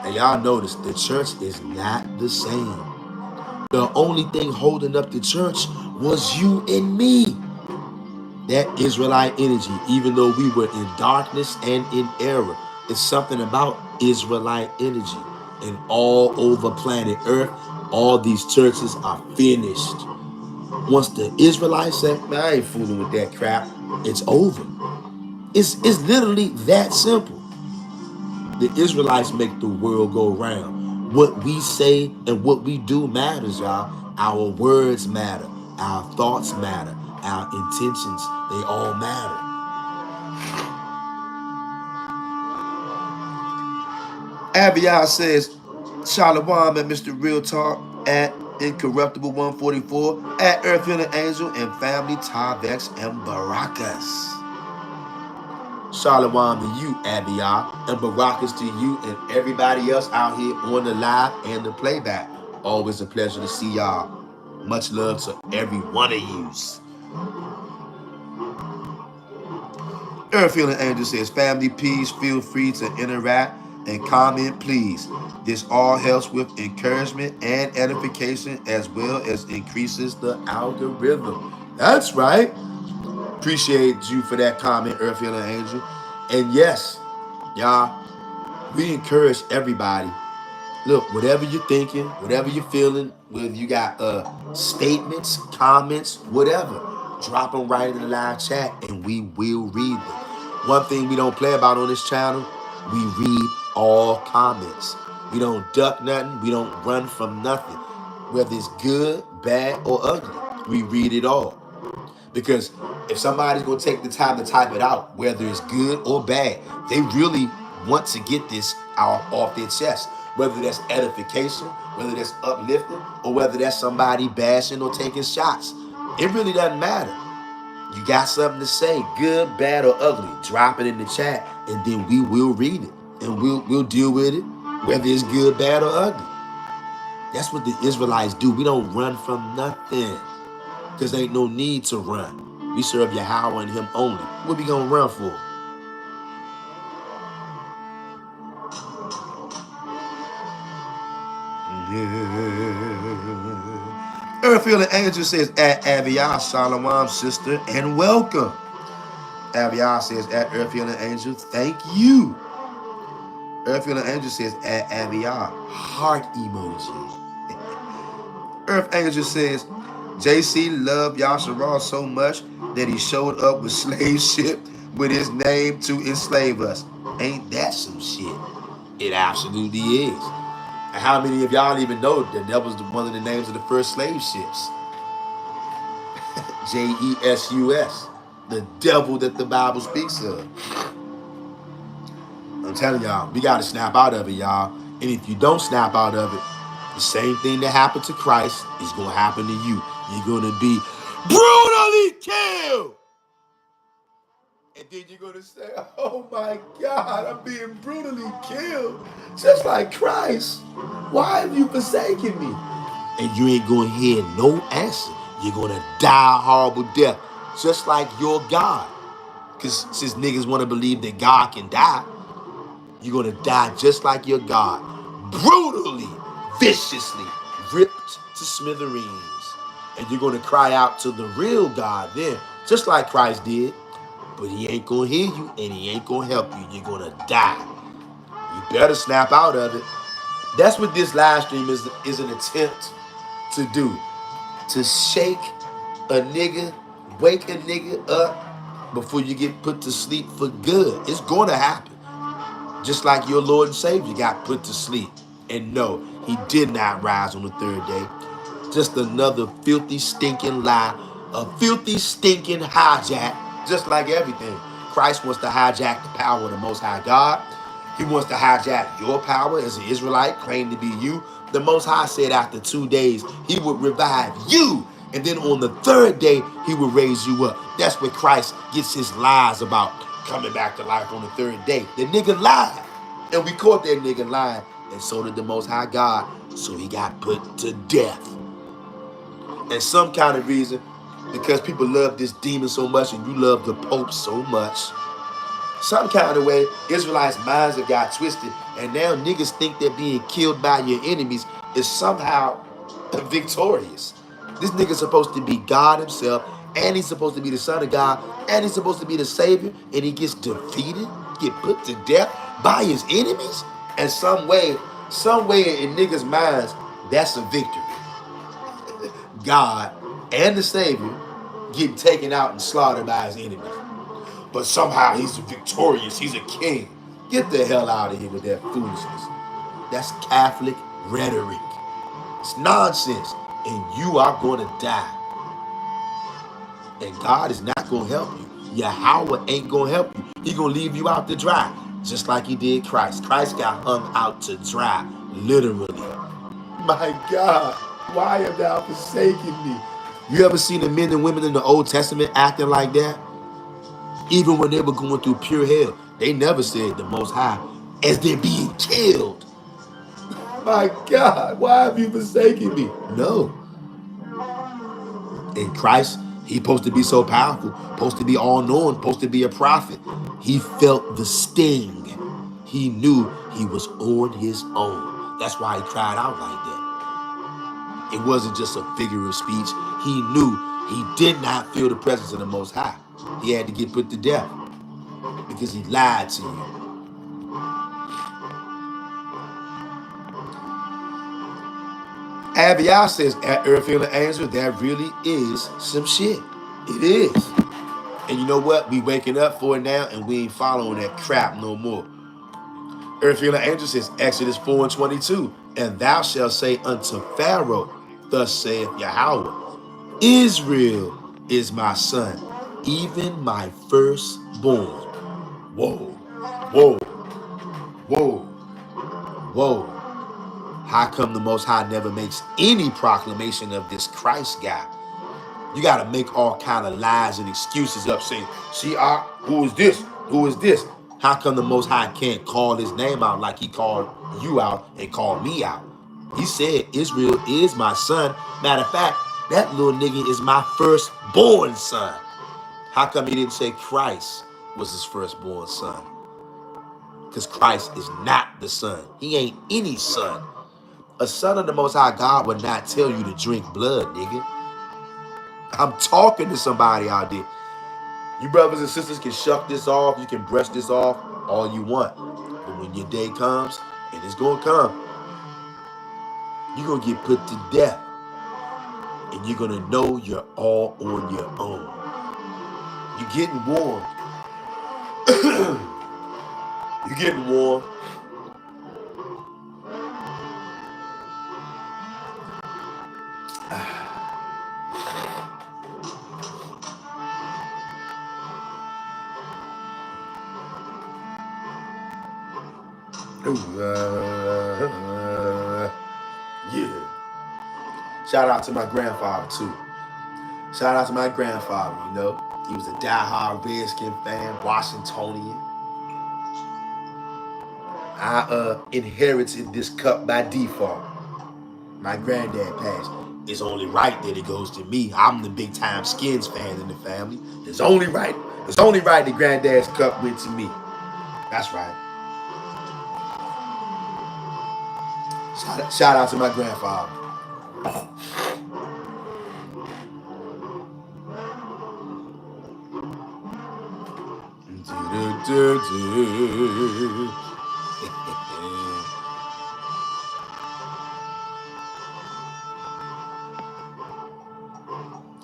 And y'all notice the church is not the same. The only thing holding up the church was you and me. That Israelite energy, even though we were in darkness and in error, it's something about Israelite energy. And all over planet Earth, all these churches are finished. Once the Israelites say, man, I ain't fooling with that crap, it's over. It's literally that simple. The Israelites make the world go round. What we say and what we do matters, y'all. Our words matter. Our thoughts matter. Our intentions, they all matter. Abiah says, Shalom at Mr. Real Talk at Incorruptible 144 at Earth Healing Angel and Family Tavex and Barakas. Shalom to you, Abiyah, and Barakas to you and everybody else out here on the live and the playback. Always a pleasure to see y'all. Much love to every one of yous. Earth Healing Angel says, family, peace, feel free to interact and comment, please. This all helps with encouragement and edification as well as increases the algorithm. That's right. Appreciate you for that comment, Earth Healing Angel. And yes, y'all, we encourage everybody. Look, whatever you're thinking, whatever you're feeling, whether you got statements, comments, whatever, drop them right in the live chat and we will read them. One thing we don't play about on this channel, we read all comments. We don't duck nothing. We don't run from nothing. Whether it's good, bad, or ugly, we read it all. Because if somebody's going to take the time to type it out, whether it's good or bad, they really want to get this out off their chest. Whether that's edification, whether that's uplifting, or whether that's somebody bashing or taking shots. It really doesn't matter. You got something to say, good, bad, or ugly, drop it in the chat, and then we will read it. And we'll deal with it, whether it's good, bad, or ugly. That's what the Israelites do. We don't run from nothing. Because there ain't no need to run. We serve Yahweh and him only. What we gonna run for? Earth Healing Angel says, at Abiyah, Shalom, sister, and welcome. Abiyah says, at Earth Healing Angel, thank you. Earth Healing Angel says, at Abiyah, heart emoji. Earth Angel says, JC loved Yasharal so much that he showed up with slave ship with his name to enslave us. Ain't that some shit? It absolutely is. And how many of y'all even know that was one of the names of the first slave ships? Jesus, the devil that the Bible speaks of. I'm telling y'all, we got to snap out of it, y'all. And if you don't snap out of it, the same thing that happened to Christ is going to happen to you. You're going to be brutally killed. And then you're going to say, oh my God, I'm being brutally killed. Just like Christ. Why have you forsaken me? And you ain't going to hear no answer. You're going to die a horrible death. Just like your God. Because since niggas want to believe that God can die, you're going to die just like your God. Brutally, viciously, ripped to smithereens. And you're going to cry out to the real God then, just like Christ did. But he ain't going to hear you and he ain't going to help you. You're going to die. You better snap out of it. That's what this live stream is an attempt to do. To shake a nigga, wake a nigga up before you get put to sleep for good. It's going to happen. Just like your Lord and Savior got put to sleep. And no, he did not rise on the third day. Just another filthy, stinking lie. A filthy, stinking hijack. Just like everything. Christ wants to hijack the power of the Most High God. He wants to hijack your power as an Israelite, claim to be you. The Most High said after 2 days, he would revive you. And then on the third day, he would raise you up. That's where Christ gets his lies about coming back to life on the third day. The nigga lied. And we caught that nigga lying. And so did the Most High God. So he got put to death. And some kind of reason, because people love this demon so much and you love the Pope so much, some kind of way, Israelites' minds have got twisted, and now niggas think that being killed by your enemies is somehow victorious. This nigga's supposed to be God himself, and he's supposed to be the Son of God, and he's supposed to be the Savior, and he gets defeated, get put to death by his enemies? And some way in niggas' minds, that's a victory. God and the Savior getting taken out and slaughtered by his enemies. But somehow he's victorious. He's a king. Get the hell out of here with that foolishness. That's Catholic rhetoric. It's nonsense. And you are going to die. And God is not going to help you. Yahweh ain't going to help you. He's going to leave you out to dry. Just like he did Christ. Christ got hung out to dry. Literally. My God. Why have thou forsaken me? You ever seen the men and women in the Old Testament acting like that? Even when they were going through pure hell, they never said the Most High as they're being killed. My God, why have you forsaken me? No. In Christ, he's supposed to be so powerful, supposed to be all-knowing, supposed to be a prophet. He felt the sting. He knew he was on his own. That's why he cried out like that. It wasn't just a figure of speech. He knew he did not feel the presence of the Most High. He had to get put to death because he lied to you. Abiyah says, at Earth and Angel, that really is some shit. It is. And you know what? We waking up for it now, and we ain't following that crap no more. Earth and Angel says, Exodus 4:22, and thou shalt say unto Pharaoh, thus saith Yahweh, Israel is my son, even my firstborn. Whoa, whoa, whoa, whoa. How come the Most High never makes any proclamation of this Christ guy? You got to make all kind of lies and excuses up saying, see, who is this? Who is this? How come the Most High can't call his name out like he called you out and called me out? He said, Israel is my son. Matter of fact, that little nigga is my firstborn son. How come he didn't say Christ was his firstborn son? Because Christ is not the son. He ain't any son. A son of the Most High God would not tell you to drink blood, nigga. I'm talking to somebody out there. You brothers and sisters can shuck this off. You can brush this off all you want. But when your day comes, and it's going to come, you're going to get put to death. And you're going to know you're all on your own. You're getting warned. You're getting warned. Yeah. Shout out to my grandfather, too. Shout out to my grandfather, you know. He was a diehard Redskin fan, Washingtonian. I inherited this cup by default. My granddad passed. It's only right that it goes to me. I'm the big time Skins fan in the family. It's only right that granddad's cup went to me. That's right. Shout out to my grandfather.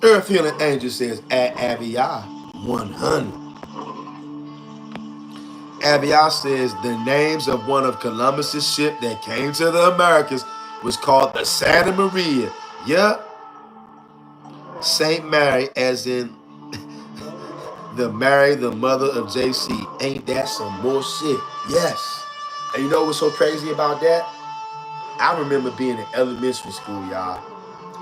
Earth Healing Angel says at Abiyah 100. Abiyah says the names of one of Columbus's ship that came to the Americas was called the Santa Maria. Yep. Saint Mary, as in the Mary, the mother of JC. Ain't that some more shit? Yes. And you know what's so crazy about that? I remember being in elementary school, y'all.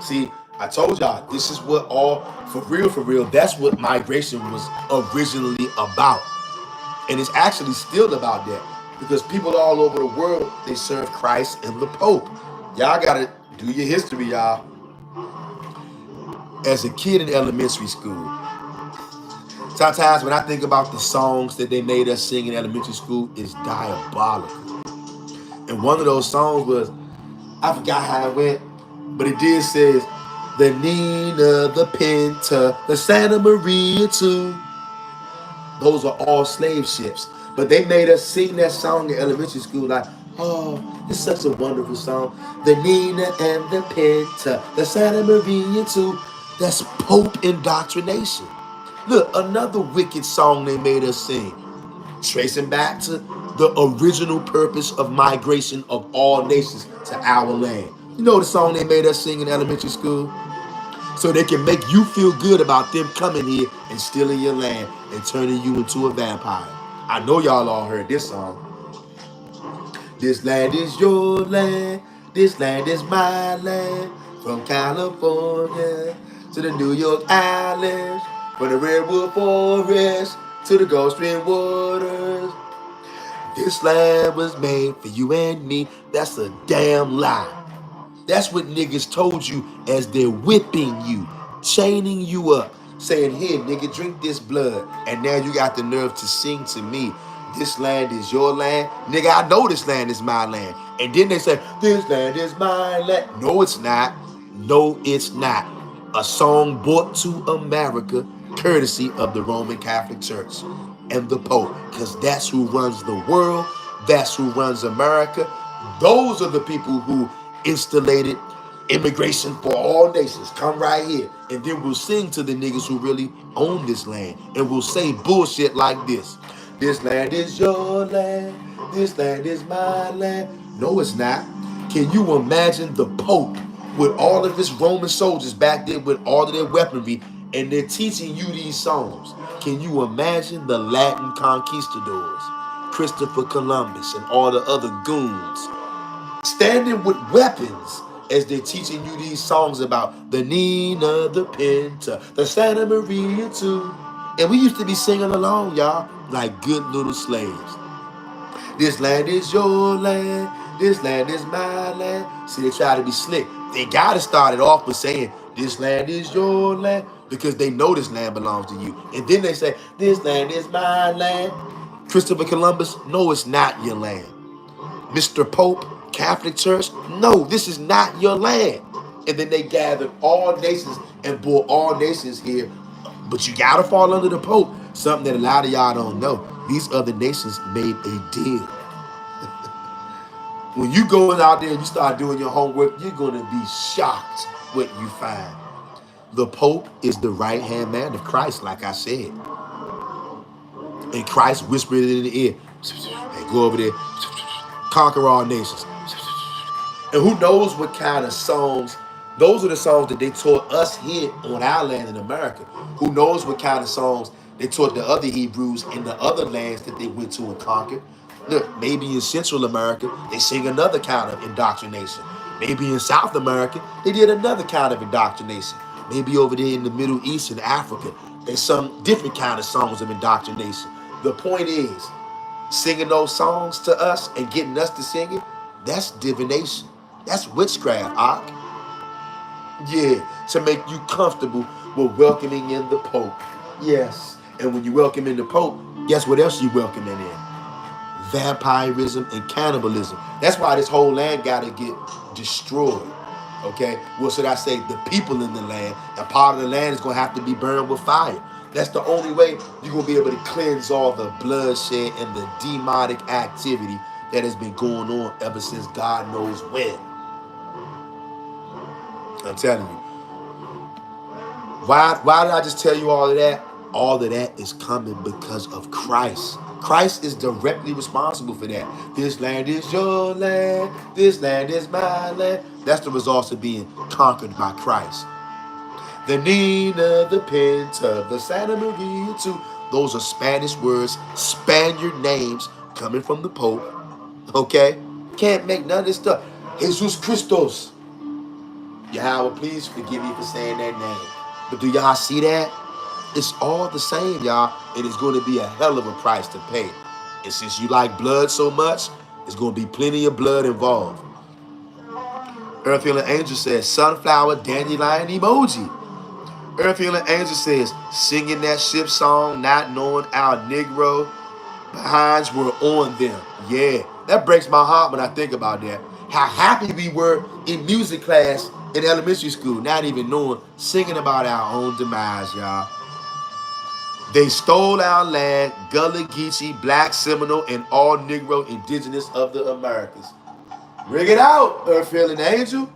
See, I told y'all, this is what all, for real, that's what migration was originally about. And it's actually still about that. Because people all over the world, they serve Christ and the Pope. Y'all gotta do your history, y'all. As a kid in elementary school, sometimes when I think about the songs that they made us sing in elementary school, it's diabolical. And one of those songs was, I forgot how it went, but it did says, the Nina, the Pinta, the Santa Maria too. Those are all slave ships. But they made us sing that song in elementary school like, oh, it's such a wonderful song. The Nina and the Pinta, the Santa Maria too. That's Pope indoctrination. Look, another wicked song they made us sing, tracing back to the original purpose of migration of all nations to our land. You know the song they made us sing in elementary school? So they can make you feel good about them coming here and stealing your land and turning you into a vampire. I know y'all all heard this song. This land is your land. This land is my land. From California to the New York Islands. From the Redwood Forest to the Gulf Stream waters. This land was made for you and me. That's a damn lie. That's what niggas told you as they're whipping you, chaining you up, saying, here, nigga, drink this blood. And now you got the nerve to sing to me, this land is your land. Nigga, I know this land is my land. And then they say, this land is my land. No, it's not. No, it's not. A song brought to America courtesy of the Roman Catholic Church and the Pope, because that's who runs the world. That's who runs America. Those are the people who installated immigration for all nations. Come right here. And then we'll sing to the niggas who really own this land. And we'll say bullshit like this. This land is your land. This land is my land. No, it's not. Can you imagine the Pope with all of his Roman soldiers back there with all of their weaponry, and they're teaching you these songs? Can you imagine the Latin conquistadors, Christopher Columbus and all the other goons, standing with weapons as they're teaching you these songs about the Nina, the Pinta, the Santa Maria too? And we used to be singing along, y'all, like good little slaves. This land is your land. This land is my land. See, they try to be slick. They got to start it off with saying, this land is your land, because they know this land belongs to you. And then they say, this land is my land. Christopher Columbus, no, it's not your land. Mr. Pope, Catholic Church, no, this is not your land. And then they gathered all nations and brought all nations here. But you gotta fall under the Pope. Something that a lot of y'all don't know. These other nations made a deal. When you go out there and you start doing your homework, you're gonna be shocked what you find. The Pope is the right-hand man of Christ, like I said. And Christ whispered it in the ear. Hey, go over there, conquer all nations. And who knows what kind of songs, those are the songs that they taught us here on our land in America. Who knows what kind of songs they taught the other Hebrews in the other lands that they went to and conquered. Look, maybe in Central America, they sing another kind of indoctrination. Maybe in South America, they did another kind of indoctrination. Maybe over there in the Middle East and Africa, there's some different kind of songs of indoctrination. The point is, singing those songs to us and getting us to sing it, that's divination. That's witchcraft, Ak. Yeah, to make you comfortable with welcoming in the Pope. Yes. And when you welcome in the Pope, guess what else you welcoming in? Vampirism and cannibalism. That's why this whole land got to get destroyed. Okay? Well, should I say the people in the land, and part of the land is going to have to be burned with fire. That's the only way you're going to be able to cleanse all the bloodshed and the demonic activity that has been going on ever since God knows when. I'm telling you. Why did I just tell you all of that? All of that is coming because of Christ. Christ is directly responsible for that. This land is your land. This land is my land. That's the results of being conquered by Christ. The Nina, the Pinta, the Santa Maria too. Those are Spanish words, Spaniard names coming from the Pope. Okay? Can't make none of this stuff. Jesus Christos. Yahweh, please forgive me for saying that name. But do y'all see that? It's all the same, y'all. And it's going to be a hell of a price to pay. And since you like blood so much, there's going to be plenty of blood involved. Earth Healing Angel says, sunflower, dandelion emoji. Earth Healing Angel says, singing that ship song, not knowing our Negro behinds were on them. Yeah, that breaks my heart when I think about that. How happy we were in music class in elementary school, not even knowing, singing about our own demise, y'all. They stole our land, Gullah Geechee, Black Seminole, and all Negro indigenous of the Americas. Ring it out, Earth Healing Angel.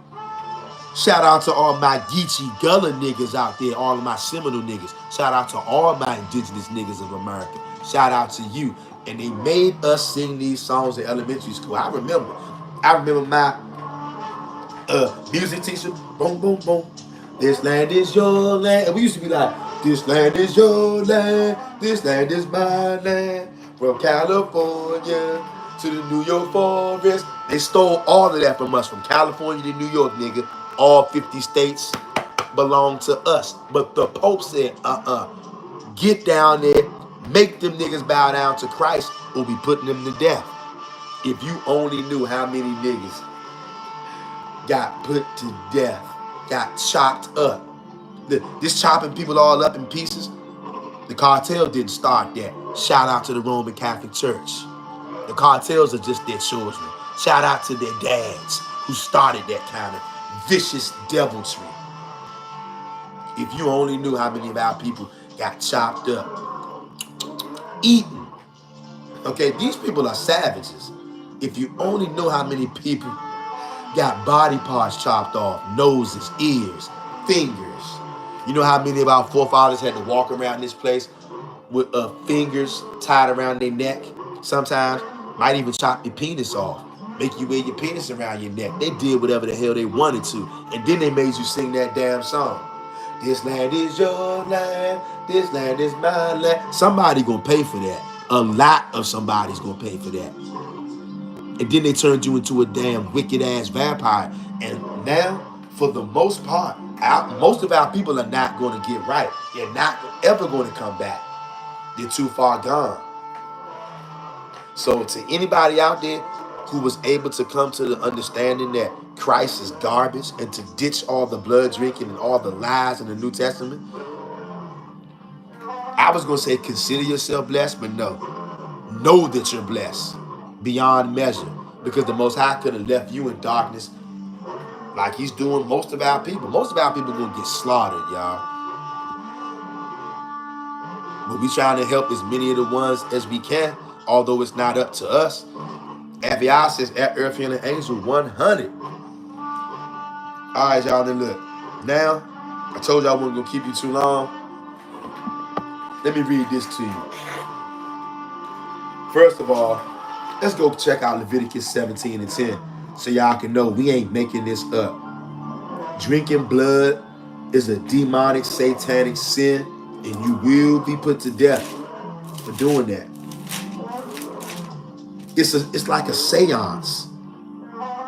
Shout out to all my Geechee Gullah niggas out there, all of my Seminole niggas. Shout out to all my indigenous niggas of America. Shout out to you. And they made us sing these songs in elementary school. I remember my music teacher, boom, boom, boom. This land is your land. And we used to be like, this land is your land. This land is my land. From California to the New York forest. They stole all of that from us, from California to New York, nigga. All 50 states belong to us. But the Pope said, get down there, make them niggas bow down to Christ, or we putting them to death. If you only knew how many niggas got put to death, got chopped up. This chopping people all up in pieces, the cartel didn't start that. Shout out to the Roman Catholic Church. The cartels are just their children. Shout out to their dads who started that kind of vicious deviltry. If you only knew how many of our people got chopped up, eaten. Okay, these people are savages. If you only know how many people got body parts chopped off, noses, ears, fingers. You know how many of our forefathers had to walk around this place with fingers tied around their neck? Sometimes might even chop your penis off, make you wear your penis around your neck. They did whatever the hell they wanted to, and then they made you sing that damn song. This land is your land, this land is my land. Somebody gonna pay for that. A lot of somebody's gonna pay for that. And then they turned you into a damn wicked ass vampire. And now, for the most part, most of our people are not going to get right. They're not ever going to come back. They're too far gone. So to anybody out there who was able to come to the understanding that Christ is garbage and to ditch all the blood drinking and all the lies in the New Testament, I was going to say consider yourself blessed, but no. Know that you're blessed beyond measure, because the Most High could have left you in darkness like he's doing most of our people. Most of our people are going to get slaughtered, y'all. But we trying to help as many of the ones as we can, although it's not up to us. Aviar says, at Earth Healing Angel 100. All right, y'all, then look. Now, I told you I wasn't going to keep you too long. Let me read this to you. First of all, let's go check out Leviticus 17 and 10 so y'all can know we ain't making this up. Drinking blood is a demonic, satanic sin, and you will be put to death for doing that. It's like a seance,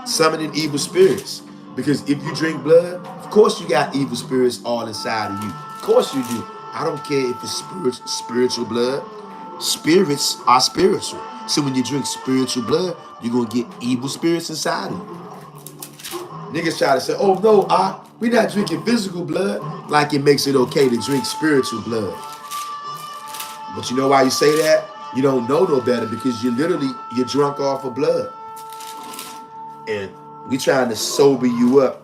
summoning evil spirits. Because if you drink blood, of course you got evil spirits all inside of you. Of course you do. I don't care if it's spiritual blood. Spirits are spiritual. So when you drink spiritual blood, you're going to get evil spirits inside of you. Niggas try to say, oh no, we're not drinking physical blood, like it makes it okay to drink spiritual blood. But you know why you say that? You don't know no better, because you're drunk off of blood. And we trying to sober you up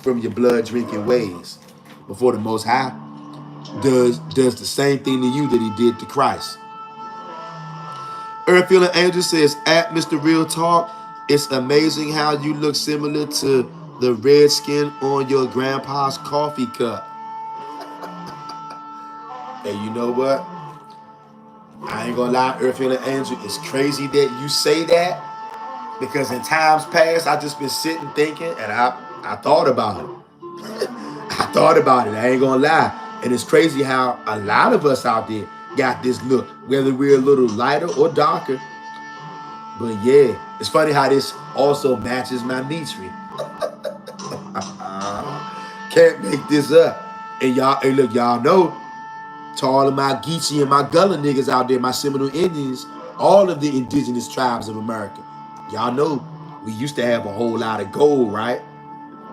from your blood drinking ways before the Most High does the same thing to you that he did to Christ. Earth Healing Angel says, at Mr. Real Talk, it's amazing how you look similar to the red skin on your grandpa's coffee cup. And you know what? I ain't gonna lie, Earth Healing Angel, it's crazy that you say that, because in times past, I just been sitting thinking, and I thought about it. I thought about it, I ain't gonna lie. And it's crazy how a lot of us out there got this look, whether we're a little lighter or darker. But yeah, it's funny how this also matches my Mitri. Can't make this up. And y'all, hey look, y'all know, to all of my Geechee and my Gullah niggas out there, my Seminole Indians, all of the indigenous tribes of America, y'all know we used to have a whole lot of gold, right?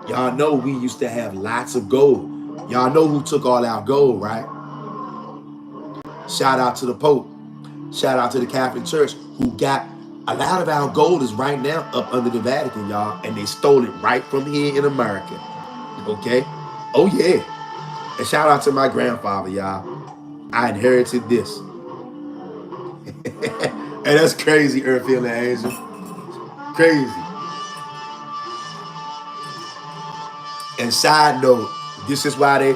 Y'all know we used to have lots of gold. Y'all know who took all our gold, right? Shout out to the Pope. Shout out to the Catholic Church, who got a lot of our gold is right now up under the Vatican, y'all, and they stole it right from here in America. Okay? Oh yeah. And shout out to my grandfather, y'all. I inherited this. And that's crazy, Earthfield and Angel. Crazy. And side note, this is why they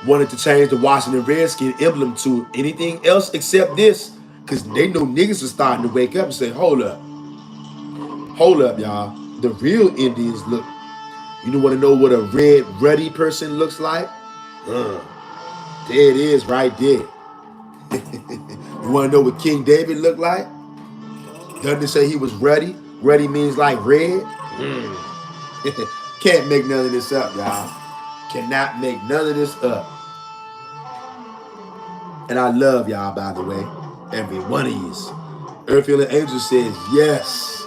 wanted to change the Washington Redskin emblem to anything else except this. Because they know niggas are starting to wake up and say, hold up, y'all. The real Indians look, you want to know what a red, ruddy person looks like? There it is right there. You want to know what King David looked like? Doesn't it say he was ruddy? Ruddy means like red. Can't make none of this up, y'all. Cannot make none of this up. And I love y'all, by the way. Every one of yous. Earthfield and Angel says, yes.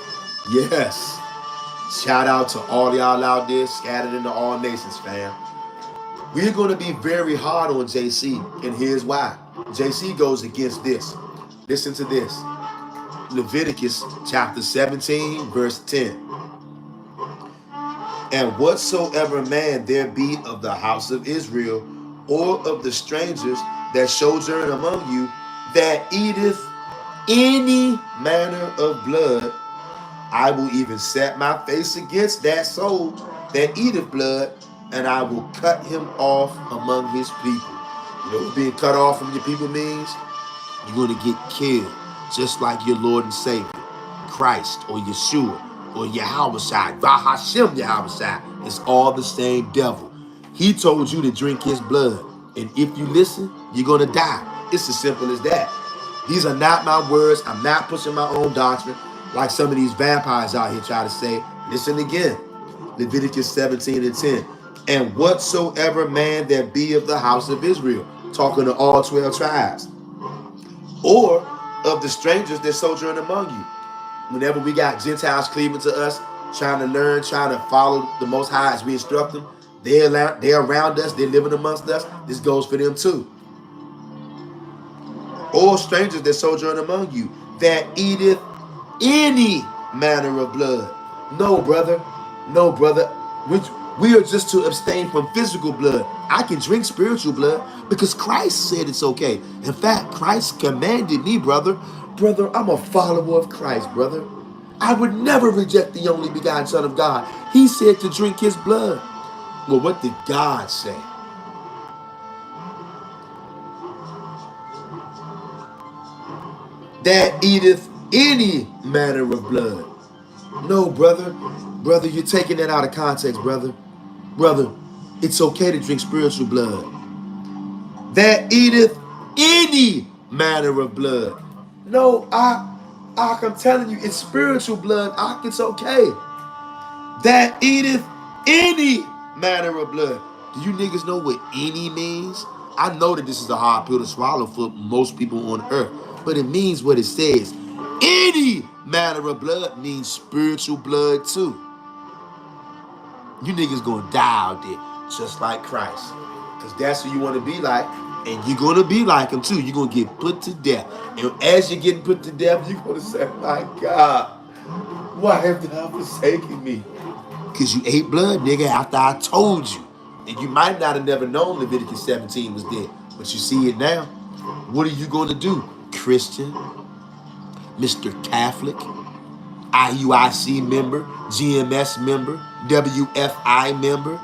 Yes. Shout out to all y'all out there scattered into all nations, fam. We're going to be very hard on JC, and here's why. JC goes against this. Listen to this. Leviticus chapter 17, verse 10. And whatsoever man there be of the house of Israel, or of the strangers that sojourn among you, that eateth any manner of blood, I will even set my face against that soul that eateth blood, and I will cut him off among his people. You know what being cut off from your people means? You're going to get killed, just like your Lord and Savior, Christ or Yeshua or Yahushua, Bahashem Yahushua. It's all the same devil. He told you to drink his blood, and if you listen, you're going to die. It's as simple as that. These are not my words. I'm not pushing my own doctrine like some of these vampires out here try to say. Listen again. Leviticus 17 and 10. And whatsoever man there be of the house of Israel, talking to all 12 tribes, or of the strangers that sojourn among you. Whenever we got Gentiles cleaving to us, trying to learn, trying to follow the Most High as we instruct them, they're around us, they're living amongst us. This goes for them too. Or strangers that sojourn among you, that eateth any manner of blood. No, brother. No, brother. We are just to abstain from physical blood. I can drink spiritual blood because Christ said it's okay. In fact, Christ commanded me, brother. Brother, I'm a follower of Christ, brother. I would never reject the only begotten Son of God. He said to drink his blood. Well, what did God say? That eateth any manner of blood. No, brother. Brother, you're taking that out of context, brother. Brother, it's okay to drink spiritual blood. That eateth any manner of blood. No, I'm telling you, it's spiritual blood. It's okay. That eateth any manner of blood. Do you niggas know what any means? I know that this is a hard pill to swallow for most people on earth, but it means what it says. Any manner of blood means spiritual blood too. You niggas gonna die out there just like Christ, because that's who you want to be like, and you're gonna be like him too. You're gonna get put to death, and as you're getting put to death, you're gonna say, my God, why have thou forsaken me? Because you ate blood, nigga, after I told you. And you might not have never known Leviticus 17 was there, but you see it now. What are you going to do? Christian, Mr. Catholic, IUIC member, GMS member, WFI member,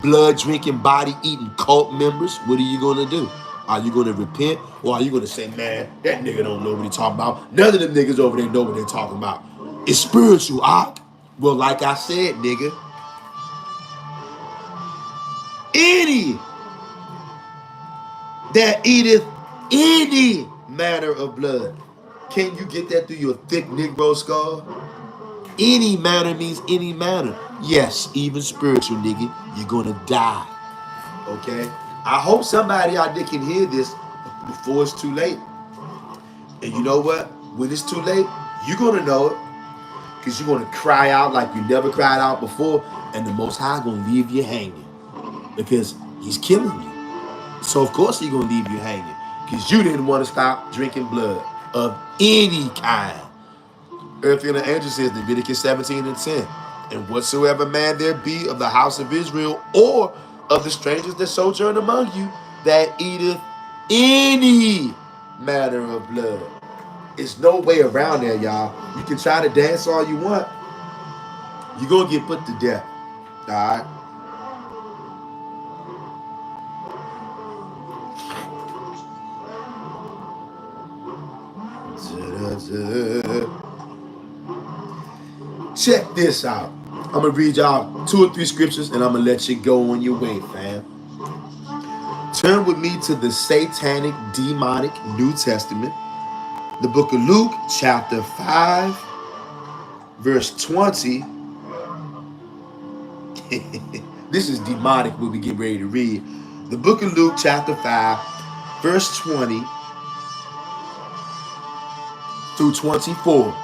blood drinking, body eating cult members. What are you going to do? Are you going to repent, or are you going to say, man, that nigga don't know what he talking about? None of them niggas over there know what they're talking about. It's spiritual, Ock. Well, like I said, nigga, any that eateth any manner of blood. Can you get that through your thick Negro skull? Any manner means any manner. Yes, even spiritual, nigga. You're gonna die. Okay? I hope somebody out there can hear this before it's too late. And you know what? When it's too late, you're gonna know it. Because you're gonna cry out like you never cried out before, and the Most High gonna leave you hanging. Because he's killing you. So of course he's gonna leave you hanging. Because you didn't want to stop drinking blood of any kind. Earthly and the angel says, Leviticus 17:10. And whatsoever man there be of the house of Israel or of the strangers that sojourn among you that eateth any manner of blood. It's no way around there, y'all. You can try to dance all you want. You're going to get put to death. All right? Check this out. I'm going to read y'all 2 or 3 scriptures and I'm going to let you go on your way, fam. Turn with me to the satanic, demonic New Testament. The book of Luke, chapter 5, verse 20. This is demonic when we get ready to read. The book of Luke, chapter 5, verse 20 through 24.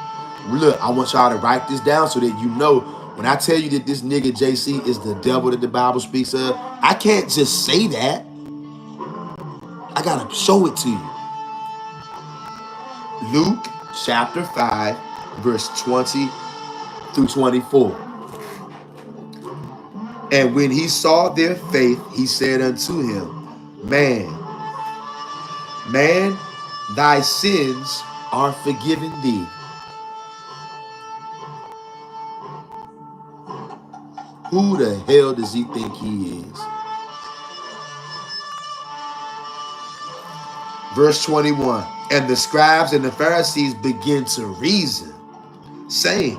Look, I want y'all to write this down so that you know when I tell you that this nigga JC is the devil that the Bible speaks of, I can't just say that. I gotta show it to you. Luke chapter 5, verse 20 through 24. And when he saw their faith, he said unto him, Man, thy sins are forgiven thee. Who the hell does he think he is? Verse 21. And the scribes and the Pharisees begin to reason, saying,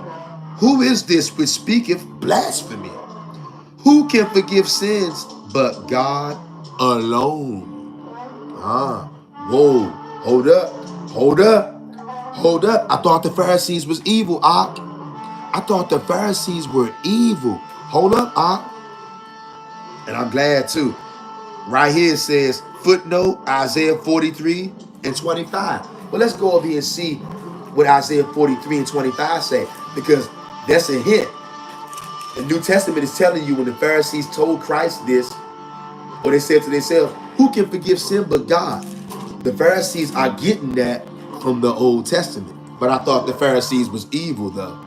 Who is this which speaketh blasphemy? Who can forgive sins but God alone? Whoa, hold up. I thought the Pharisees was evil, Ak. I thought the Pharisees were evil. Hold up, Ak. And I'm glad too. Right here it says, footnote, Isaiah 43 and 25. Well, let's go over here and see what Isaiah 43 and 25 say, because that's a hint. The New Testament is telling you when the Pharisees told Christ this, or they said to themselves, who can forgive sin but God? The Pharisees are getting that from the Old Testament. But I thought the Pharisees was evil though.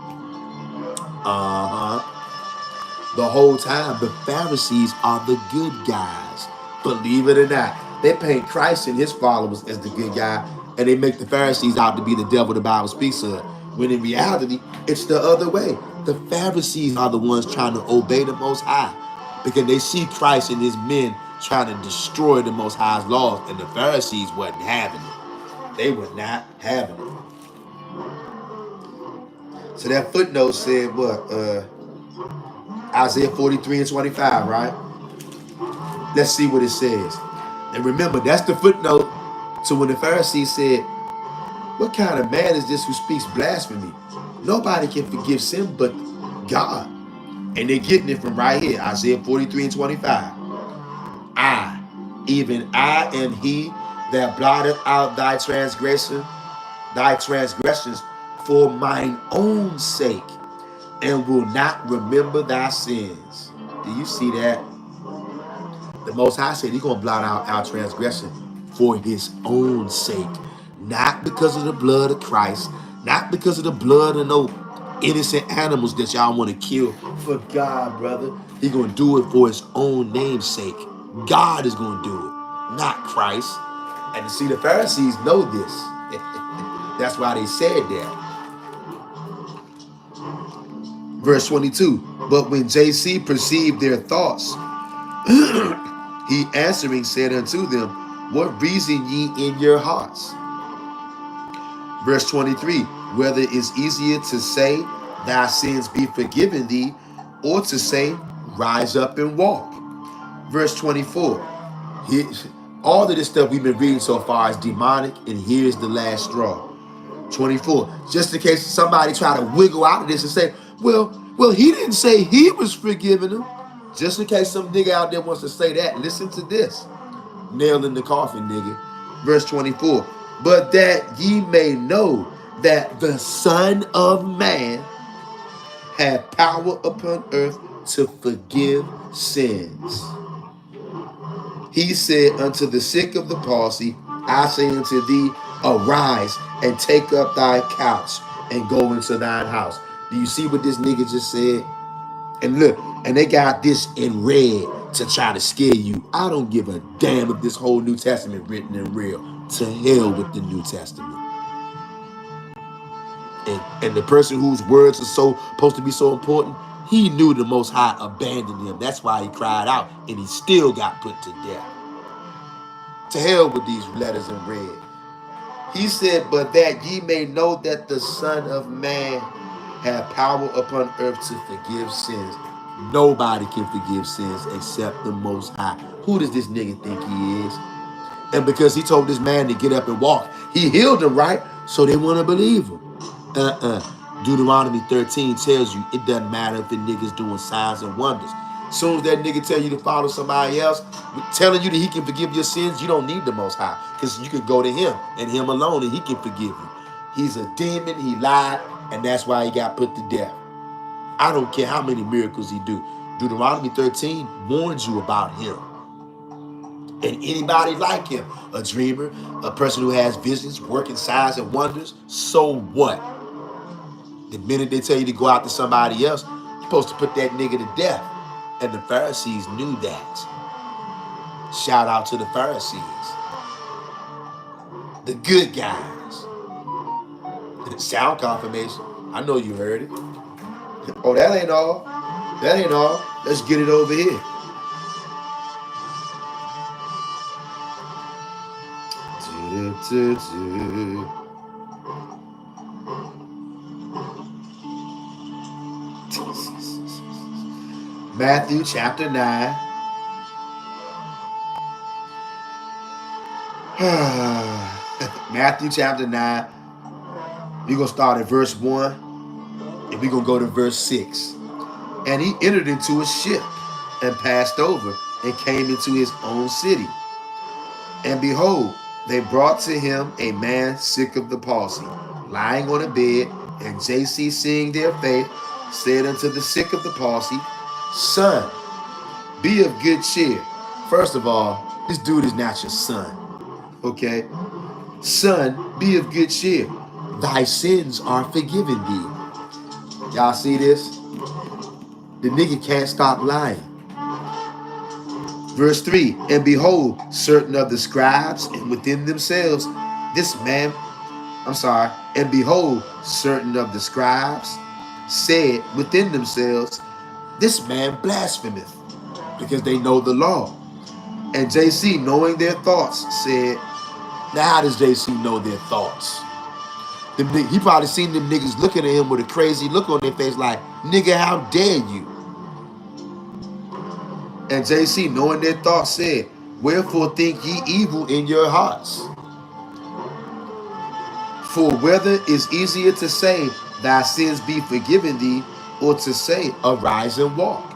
The whole time, the Pharisees are the good guys. Believe it or not. They paint Christ and his followers as the good guy, and they make the Pharisees out to be the devil the Bible speaks of. When in reality, it's the other way. The Pharisees are the ones trying to obey the Most High because they see Christ and his men trying to destroy the Most High's laws, and the Pharisees wasn't having it. They were not having it. So that footnote said what? Isaiah 43 and 25, right? Let's see what it says. And remember, that's the footnote to when the Pharisees said, what kind of man is this who speaks blasphemy? Nobody can forgive sin but God. And they're getting it from right here, Isaiah 43 and 25. I, even I am he that blotteth out thy transgressions for mine own sake, and will not remember thy sins. Do you see that? The Most High said he's going to blot out our transgression for his own sake. Not because of the blood of Christ. Not because of the blood of no innocent animals that y'all want to kill. For God, brother. He's going to do it for his own name's sake. God is going to do it, not Christ. And you see, the Pharisees know this. That's why they said that. Verse 22. But when JC perceived their thoughts, he answering said unto them, what reason ye in your hearts? Verse 23, whether it is easier to say, thy sins be forgiven thee, or to say, rise up and walk. Verse 24, all of this stuff we've been reading so far is demonic, and here's the last straw. 24. Just in case somebody try to wiggle out of this and say, well, he didn't say he was forgiving him. Just in case some nigga out there wants to say that, listen to this. Nail in the coffin, nigga. Verse 24. But that ye may know that the Son of Man had power upon earth to forgive sins. He said unto the sick of the palsy, I say unto thee, arise and take up thy couch and go into thine house. Do you see what this nigga just said? And look, and they got this in red to try to scare you. I don't give a damn if this whole New Testament written in real. To hell with the New Testament. And the person whose words are supposed to be so important, he knew the Most High abandoned him. That's why he cried out, and he still got put to death. To hell with these letters in red. He said, but that ye may know that the Son of Man had power upon earth to forgive sins. Nobody can forgive sins except the Most High. Who does this nigga think he is? And because he told this man to get up and walk, he healed him, right? So they want to believe him. Deuteronomy 13 tells you it doesn't matter if the nigga's doing signs and wonders. As soon as that nigga tell you to follow somebody else, telling you that he can forgive your sins, you don't need the Most High. Because you can go to him and him alone and he can forgive you. He's a demon, he lied, and that's why he got put to death. I don't care how many miracles he do. Deuteronomy 13 warns you about him. And anybody like him, a dreamer, a person who has visions, working signs and wonders, so what? The minute they tell you to go out to somebody else, you're supposed to put that nigga to death. And the Pharisees knew that. Shout out to the Pharisees. The good guys. Sound confirmation. I know you heard it. Oh, that ain't all. That ain't all. Let's get it over here. Matthew chapter 9. Matthew chapter 9. We're going to start at verse 1 and we're going to go to verse 6. And he entered into a ship and passed over and came into his own city. And behold, they brought to him a man sick of the palsy, lying on a bed. And JC, seeing their faith, said unto the sick of the palsy, Son, be of good cheer. First of all, this dude is not your son. Okay? Son, be of good cheer. Thy sins are forgiven thee. Y'all see this? The nigga can't stop lying. Verse 3, and behold, certain of the scribes, and within themselves, and behold, certain of the scribes said within themselves, this man blasphemeth, because they know the law. And JC, knowing their thoughts, said, now how does JC know their thoughts? He probably seen them niggas looking at him with a crazy look on their face like, nigga, how dare you? And JC, knowing their thoughts, said, wherefore think ye evil in your hearts? For whether is easier to say, thy sins be forgiven thee, or to say, arise and walk?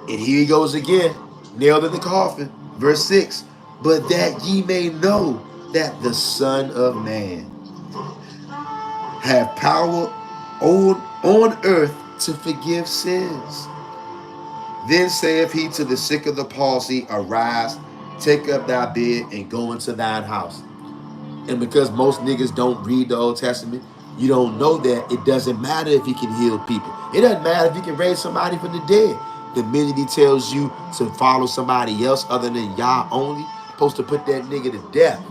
And here he goes again, nailed in the coffin. Verse 6, but that ye may know that the Son of Man have power on earth to forgive sins. Then saith he to the sick of the palsy, arise, take up thy bed, and go into thine house. And because most niggas don't read the Old Testament, you don't know that it doesn't matter if he can heal people. It doesn't matter if he can raise somebody from the dead. The minute he tells you to follow somebody else other than Yah only, supposed to put that nigga to death.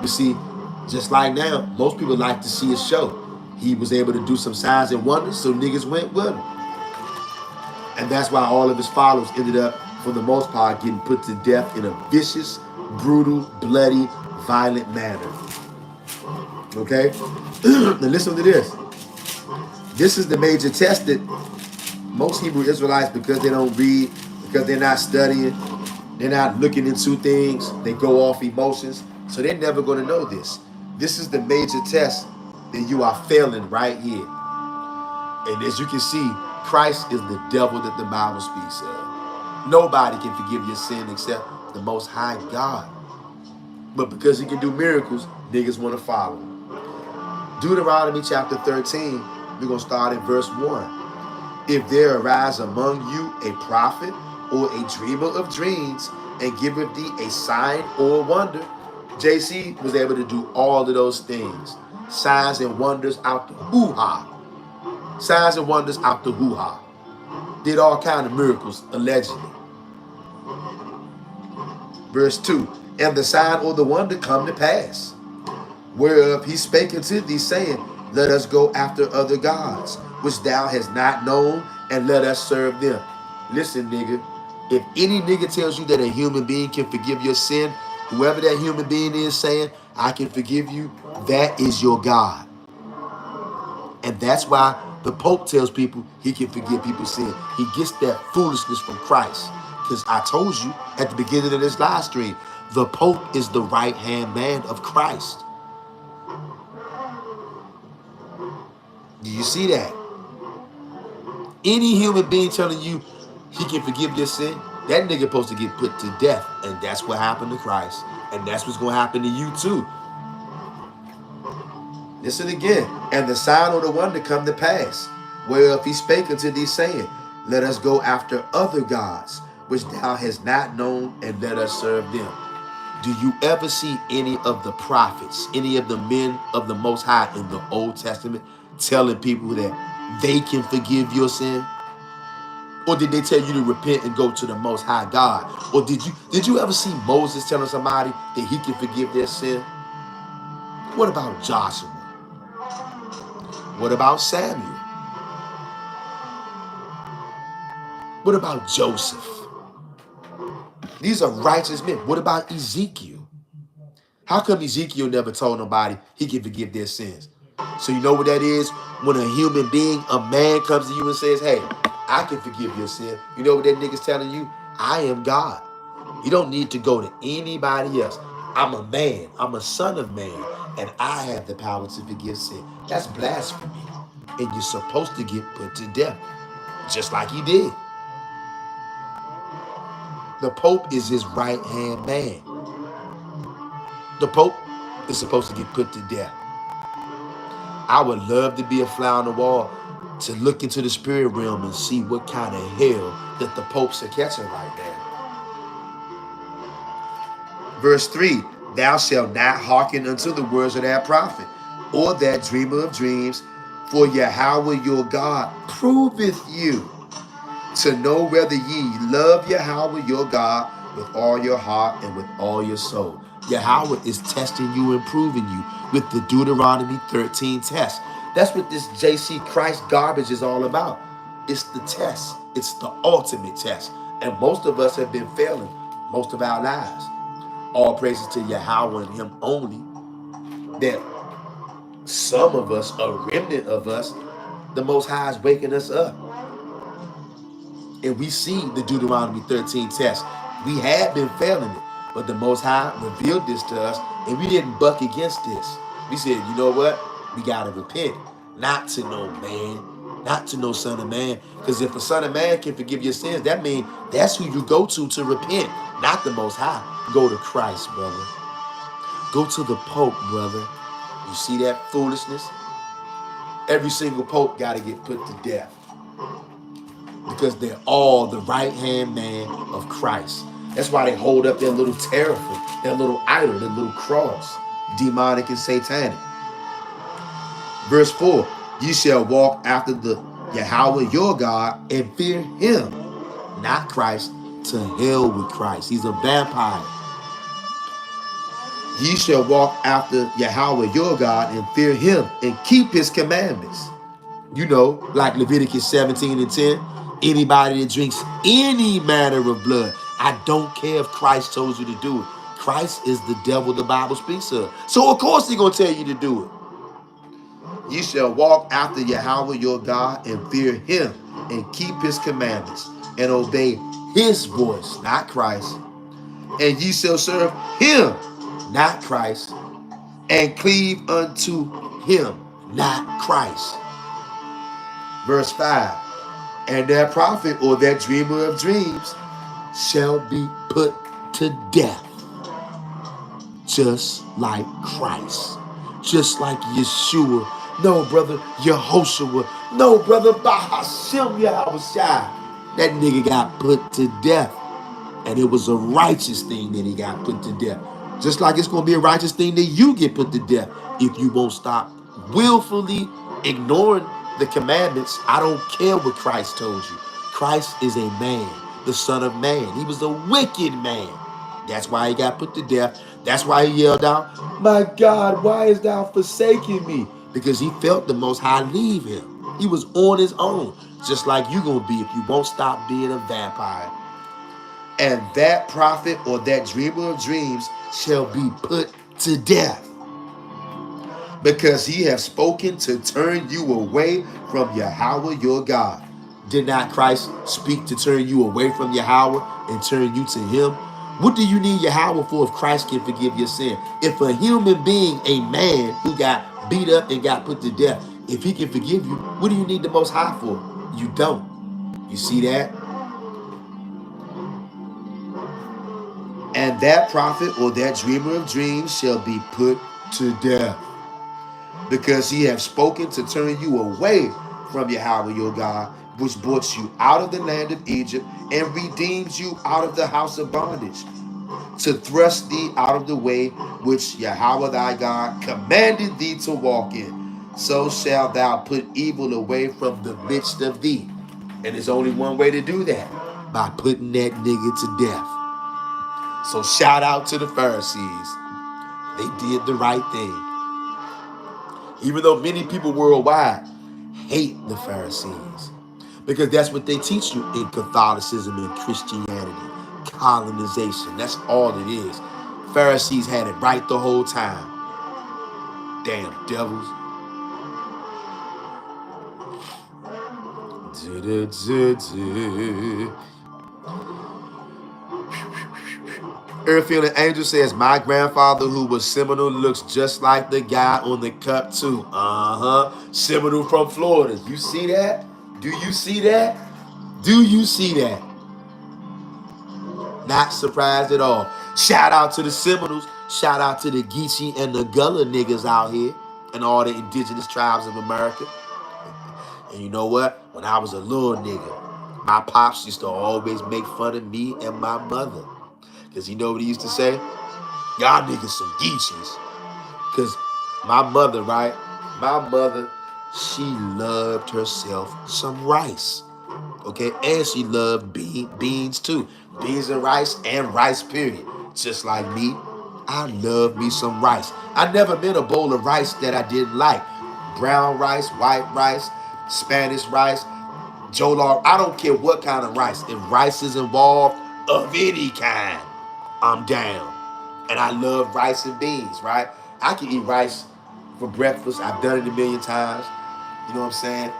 You see, just like now, most people like to see a show. He was able to do some signs and wonders, so niggas went with him. And that's why all of his followers ended up, for the most part, getting put to death in a vicious, brutal, bloody, violent manner. Okay? Now listen to this. This is the major test that most Hebrew Israelites, because they don't read, because they're not studying, they're not looking into things, they go off emotions. So they're never going to know this. This is the major test that you are failing right here. And as you can see, Christ is the devil that the Bible speaks of. Nobody can forgive your sin except the Most High God. But because he can do miracles, niggas want to follow him. Deuteronomy chapter 13, we're going to start in verse 1. If there arise among you a prophet or a dreamer of dreams, and giveth thee a sign or a wonder. JC was able to do all of those things. Signs and wonders out the hoo-ha. Signs and wonders out the hoo-ha. Did all kind of miracles, allegedly. Verse 2. And the sign or the wonder come to pass, whereof he spake unto thee, saying, let us go after other gods, which thou hast not known, and let us serve them. Listen, nigga. If any nigga tells you that a human being can forgive your sin, whoever that human being is saying, I can forgive you, that is your God. And that's why the Pope tells people he can forgive people's sin. He gets that foolishness from Christ. Because I told you at the beginning of this live stream, the Pope is the right-hand man of Christ. Do you see that? Any human being telling you he can forgive your sin, that nigga supposed to get put to death. And that's what happened to Christ. And that's what's going to happen to you too. Listen again. And the sign or the wonder come to pass, whereof he spake unto thee, saying, let us go after other gods, which thou hast not known, and let us serve them. Do you ever see any of the prophets, any of the men of the Most High in the Old Testament telling people that they can forgive your sin? Or did they tell you to repent and go to the Most High God? Or did you ever see Moses telling somebody that he can forgive their sin? What about Joshua? What about Samuel? What about Joseph? These are righteous men. What about Ezekiel? How come Ezekiel never told nobody he can forgive their sins? So you know what that is? When a human being, a man comes to you and says, hey, I can forgive your sin. You know what that nigga's telling you? I am God. You don't need to go to anybody else. I'm a man. I'm a son of man. And I have the power to forgive sin. That's blasphemy. And you're supposed to get put to death. Just like he did. The Pope is his right-hand man. The Pope is supposed to get put to death. I would love to be a fly on the wall to look into the spirit realm and see what kind of hell that the popes are catching right now. Verse 3, thou shalt not hearken unto the words of that prophet, or that dreamer of dreams, for Yahweh your God proveth you, to know whether ye love Yahweh your God with all your heart and with all your soul. Yahweh is testing you and proving you with the Deuteronomy 13 test. That's what this JC Christ garbage is all about. It's the test. It's the ultimate test. And most of us have been failing most of our lives. All praises to Yahweh and him only. That some of us, a remnant of us, the Most High is waking us up. And we see the Deuteronomy 13 test. We had been failing it, but the Most High revealed this to us, and we didn't buck against this. We said, you know what? We got to repent. Not to no man, not to no son of man. Because if a son of man can forgive your sins, that means that's who you go to repent, not the Most High. Go to Christ, brother. Go to the Pope, brother. You see that foolishness? Every single Pope got to get put to death. Because they're all the right-hand man of Christ. That's why they hold up their little teraphim, their little idol, their little cross, demonic and satanic. Verse 4, ye shall walk after the Yahweh your God and fear him, not Christ. To hell with Christ. He's a vampire. Ye shall walk after Yahweh your God and fear him and keep his commandments. You know, like Leviticus 17 and 10. Anybody that drinks any manner of blood, I don't care if Christ told you to do it. Christ is the devil the Bible speaks of. So of course he's going to tell you to do it. Ye shall walk after Yahweh your God and fear him and keep his commandments and obey his voice, not Christ. And ye shall serve him, not Christ, and cleave unto him, not Christ. Verse 5. And that prophet or that dreamer of dreams shall be put to death, just like Christ, just like Yeshua. No, brother, Yehoshua. No, brother, Bahashem Yahushua. That nigga got put to death. And it was a righteous thing that he got put to death. Just like it's going to be a righteous thing that you get put to death if you won't stop willfully ignoring the commandments. I don't care what Christ told you. Christ is a man, the Son of Man. He was a wicked man. That's why he got put to death. That's why he yelled out, "My God, why is thou forsaking me?" Because he felt the Most High leave him. He was on his own, just like you going to be if you won't stop being a vampire. And that prophet or that dreamer of dreams shall be put to death, because he has spoken to turn you away from Yahweh your God. Did not Christ speak to turn you away from Yahweh and turn you to him? What do you need Yahweh for if Christ can forgive your sin? If a human being, a man who got beat up and got put to death, if he can forgive you, what do you need the Most High for? You don't. You see that? And that prophet or that dreamer of dreams shall be put to death, because he hath spoken to turn you away from Yahweh your God, which brought you out of the land of Egypt and redeemed you out of the house of bondage, to thrust thee out of the way which Yahweh thy God commanded thee to walk in. So shalt thou put evil away from the midst of thee. And there's only one way to do that, by putting that nigga to death. So shout out to the Pharisees. They did the right thing. Even though many people worldwide hate the Pharisees, because that's what they teach you in Catholicism and Christianity. Colonization. That's all it is. Pharisees had it right the whole time. Damn devils. Earthfield and Angel says, my grandfather who was Seminole looks just like the guy on the cup too. Seminole from Florida. You see that? Do you see that? Do you see that? Not surprised at all. Shout out to the Seminoles. Shout out to the Geechee and the Gullah niggas out here and all the indigenous tribes of America. And you know what? When I was a little nigga, my pops used to always make fun of me and my mother. Because you know what he used to say? Y'all niggas some Geechees. Because my mother, right? My mother, she loved herself some rice. Okay? And she loved beans too. Beans and rice, period. Just like me, I love me some rice. I never met a bowl of rice that I didn't like. Brown rice, white rice, Spanish rice, jollof. I don't care what kind of rice. If rice is involved of any kind, I'm down. And I love rice and beans, right? I can eat rice for breakfast. I've done it a million times. You know what I'm saying?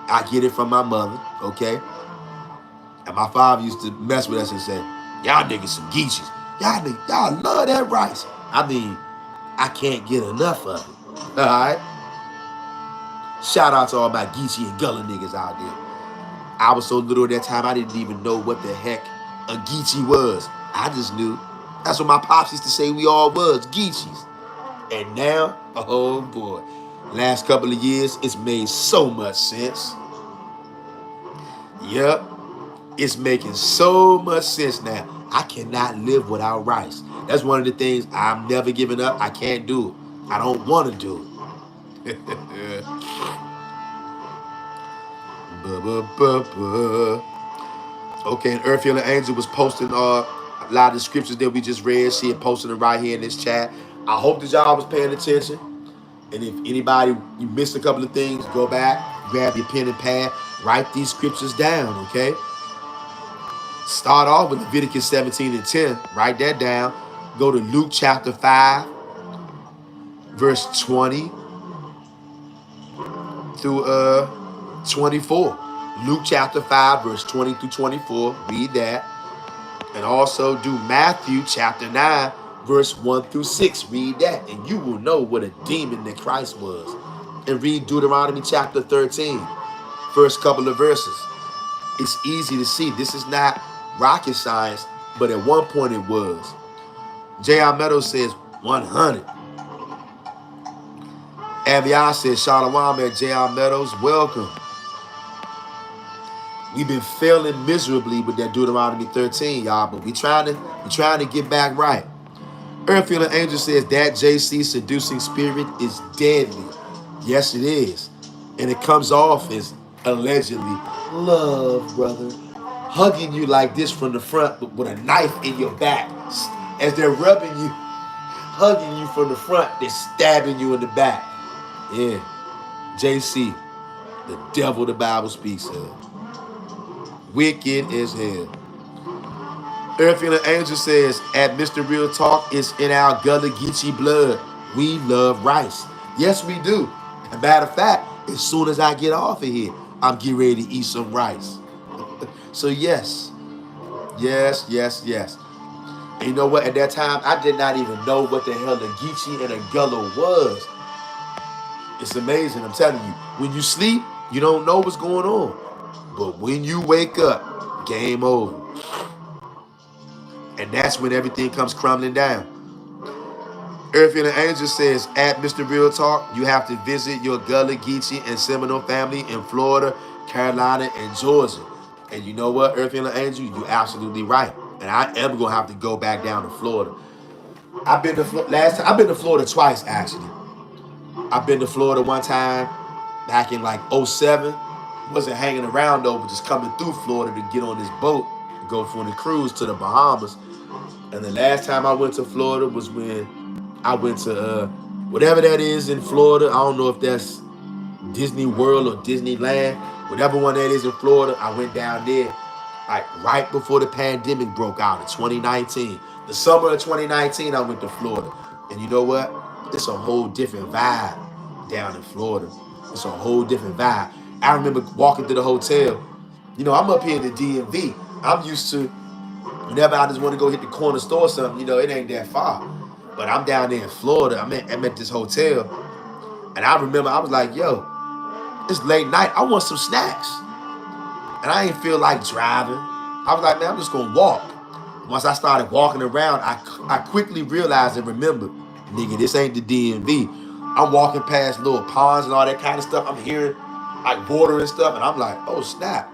I get it from my mother, okay? And my father used to mess with us and say, y'all niggas some Geechees. Y'all love that rice. I mean, I can't get enough of it. All right? Shout out to all my Geechee and Gullah niggas out there. I was so little at that time, I didn't even know what the heck a Geechee was. I just knew. That's what my pops used to say we all was, Geechees. And now, oh boy, last couple of years, it's made so much sense. Yep, it's making so much sense now. I cannot live without rice. That's one of the things I'm never giving up. I can't do it. I don't want to do it. Okay, and Earthfield and Angel was posting a lot of the scriptures that we just read. She had posted it right here in this chat. I hope that y'all was paying attention. And if anybody, you missed a couple of things, go back, grab your pen and pad, write these scriptures down, okay? Start off with Leviticus 17 and 10. Write that down. Go to Luke chapter 5, verse 20 through 24. Luke chapter 5, verse 20 through 24. Read that. And also do Matthew chapter 9, verse 1 through 6. Read that, and you will know what a demon that Christ was. And read Deuteronomy chapter 13, first couple of verses. It's easy to see. This is not rocket science, but at one point it was. J.R. Meadows says 100. Avion says, Shalom at J.R. Meadows, welcome. We've been failing miserably with that Deuteronomy 13, y'all, but we trying to get back right. Earthfield Angel says that JC seducing spirit is deadly. Yes, it is. And it comes off as allegedly love, brother. Hugging you like this from the front, but with a knife in your back. As they're rubbing you, hugging you from the front, they're stabbing you in the back. Yeah. JC, the devil the Bible speaks of. Wicked as hell. Earthfield Angel says, at Mr. Real Talk, it's in our Gullah Geechee blood. We love rice. Yes, we do. As a matter of fact, as soon as I get off of here, I'm getting ready to eat some rice. So yes. Yes, yes, yes. And you know what? At that time, I did not even know what the hell a Geechee and a Gullah was. It's amazing, I'm telling you. When you sleep, you don't know what's going on. But when you wake up, game over. And that's when everything comes crumbling down. Earthfield Angel says, at Mr. Real Talk, you have to visit your Gullah, Geechee, and Seminole family in Florida, Carolina, and Georgia. And you know what, Earthfield Angel, you're absolutely right. And I am going to have to go back down to Florida. I've been to Florida twice, actually. I've been to Florida one time back in like 07. Wasn't hanging around though, but just coming through Florida to get on this boat, go for the cruise to the Bahamas. And the last time I went to Florida was when I went to whatever that is in Florida. I don't know if that's Disney World or Disneyland. Whatever one that is in Florida, I went down there like right before the pandemic broke out in 2019. The summer of 2019, I went to Florida. And you know what? It's a whole different vibe down in Florida. It's a whole different vibe. I remember walking to the hotel. You know, I'm up here in the DMV. I'm used to, whenever I just want to go hit the corner store or something, you know, it ain't that far. But I'm down there in Florida. I'm at this hotel. And I remember I was like, yo, it's late night. I want some snacks. And I ain't feel like driving. I was like, man, I'm just going to walk. Once I started walking around, I quickly realized and remembered, nigga, this ain't the DMV. I'm walking past little ponds and all that kind of stuff. I'm hearing like water and stuff. And I'm like, oh, snap.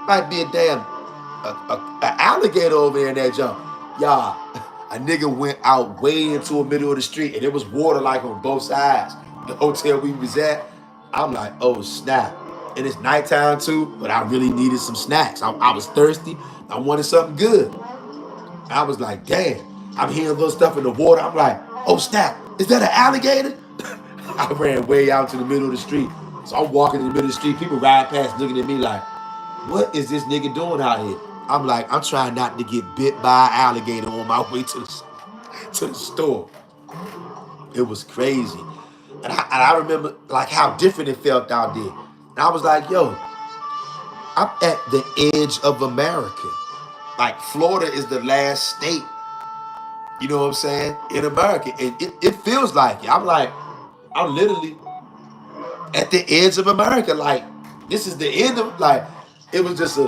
Might be a damn a alligator over there in that jump. Y'all, a nigga went out way into the middle of the street and there was water like on both sides. The hotel we was at, I'm like, oh, snap. And it's nighttime too, but I really needed some snacks. I was thirsty. I wanted something good. I was like, damn. I'm hearing little stuff in the water. I'm like, oh, snap. Is that an alligator? I ran way out to the middle of the street. So I'm walking in the middle of the street. People ride past looking at me like, what is this nigga doing out here? I'm like, I'm trying not to get bit by an alligator on my way to the store. It was crazy. And I remember like how different it felt out there. And I was like, yo, I'm at the edge of America. Like Florida is the last state, you know what I'm saying, in America. And it feels like it. I'm like, I'm literally at the edge of America. Like, this is the end of, like, it was just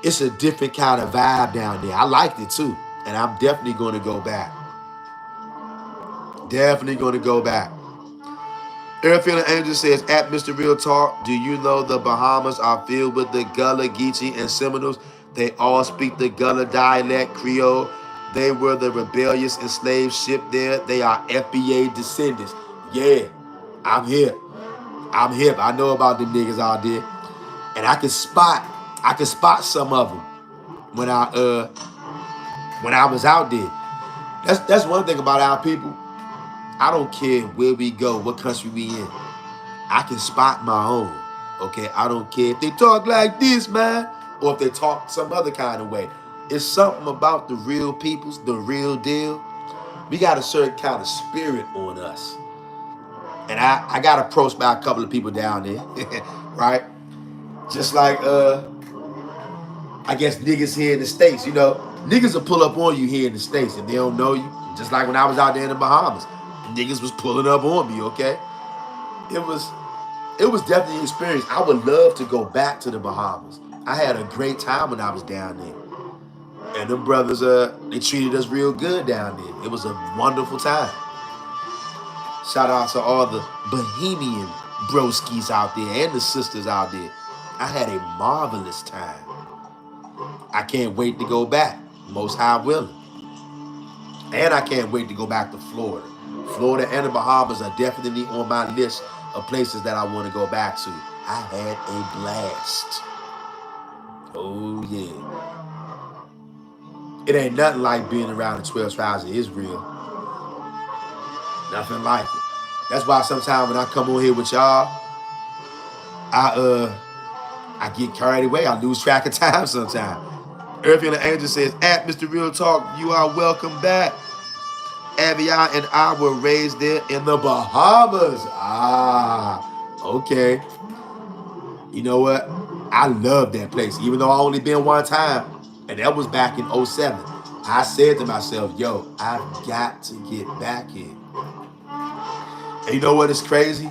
it's a different kind of vibe down there. I liked it too. And I'm definitely going to go back. Definitely going to go back. Airfield Angel says, at Mr. Real Talk, do you know the Bahamas are filled with the Gullah, Geechee, and Seminoles? They all speak the Gullah dialect, Creole. They were the rebellious enslaved ship there. They are FBA descendants. Yeah, I'm hip. I'm hip. I know about them niggas out there. And I can spot some of them when I was out there. That's one thing about our people. I don't care where we go, what country we in. I can spot my own, okay? I don't care if they talk like this, man, or if they talk some other kind of way. It's something about the real peoples, the real deal. We got a certain kind of spirit on us. And I got approached by a couple of people down there, right? Just like, I guess niggas here in the States, you know, Niggas will pull up on you here in the States if they don't know you. Just like when I was out there in the Bahamas. Niggas was pulling up on me, okay? It was definitely an experience. I would love to go back to the Bahamas. I had a great time when I was down there. And them brothers, they treated us real good down there. It was a wonderful time. Shout out to all the Bahamian broskies out there and the sisters out there. I had a marvelous time. I can't wait to go back. Most High willing. And I can't wait to go back to Florida. Florida and the Bahamas are definitely on my list of places that I want to go back to. I had a blast. Oh, yeah. It ain't nothing like being around the 12 tribes of Israel. Nothing like it. That's why sometimes when I come on here with y'all, I get carried away. I lose track of time sometimes. Earthy and the Angel says, at Mr. Real Talk, you are welcome back. Avia and I were raised there in the Bahamas. Okay. You know what? I love that place, even though I only been one time, and that was back in 07. I said to myself, yo, I've got to get back here. And you know what is crazy?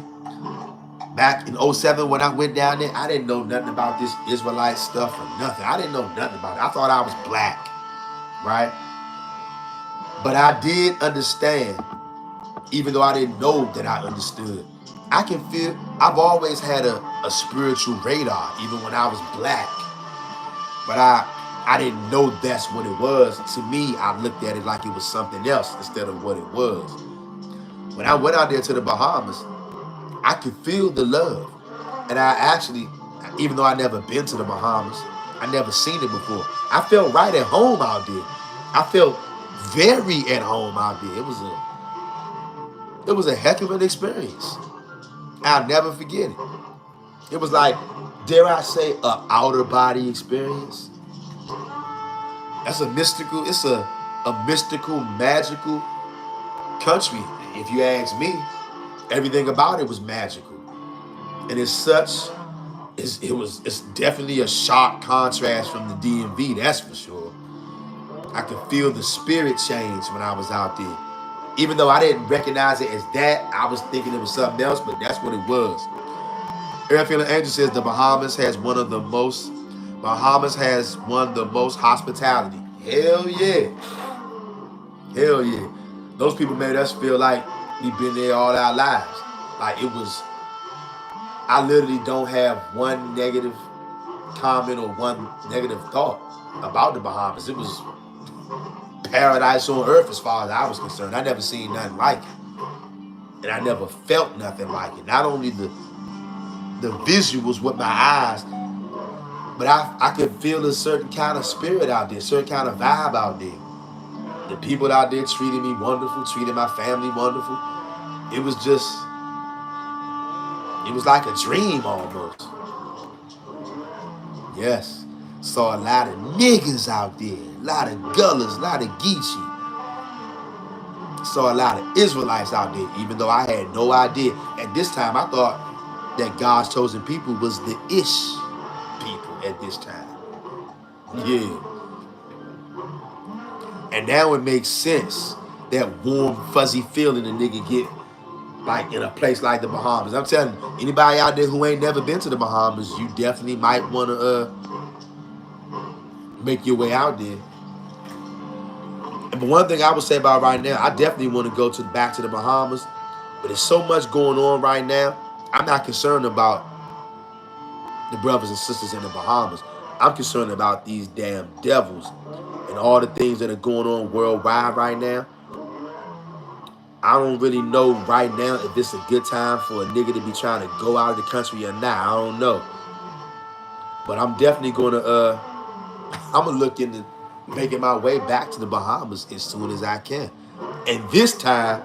Back in 07 when I went down there, I didn't know nothing about this Israelite stuff or nothing. I didn't know nothing about it. I thought I was black, right? But I did understand, even though I didn't know that I understood. I can feel, I've always had a spiritual radar, even when I was black. But I didn't know that's what it was. To me, I looked at it like it was something else instead of what it was. When I went out there to the Bahamas, I could feel the love. And I actually, even though I never been to the Bahamas, I never seen it before, I felt right at home out there. I felt very at home out there. It was a heck of an experience. I'll never forget it. It was like, dare I say, a outer body experience. That's a mystical, it's a mystical, magical country. If you ask me, everything about it was magical. And as such, it's definitely a sharp contrast from the DMV, that's for sure. I could feel the spirit change when I was out there. Even though I didn't recognize it as that, I was thinking it was something else, but that's what it was. Airfield Angel says the Bahamas has one of the most hospitality. Hell yeah. Hell yeah. Those people made us feel like we've been there all our lives. Like it was, I literally don't have one negative comment or one negative thought about the Bahamas. It was paradise on earth as far as I was concerned. I never seen nothing like it. And I never felt nothing like it. Not only the visuals with my eyes, but I could feel a certain kind of spirit out there, certain kind of vibe out there. The people out there treated me wonderful, treated my family wonderful. It was like a dream almost. Yes. Saw a lot of niggas out there, a lot of gullers, a lot of Geechee. Saw a lot of Israelites out there, even though I had no idea. At this time, I thought that God's chosen people was the Ish people at this time. Yeah. And now it makes sense, that warm, fuzzy feeling a nigga get like in a place like the Bahamas. I'm telling you, anybody out there who ain't never been to the Bahamas, you definitely might want to make your way out there. But one thing I would say about right now, I definitely want to go back to the Bahamas, but there's so much going on right now. I'm not concerned about the brothers and sisters in the Bahamas. I'm concerned about these damn devils and all the things that are going on worldwide right now. I don't really know right now if this is a good time for a nigga to be trying to go out of the country or not. I don't know. But I'm definitely going to, I'm going to look into making my way back to the Bahamas as soon as I can. And this time,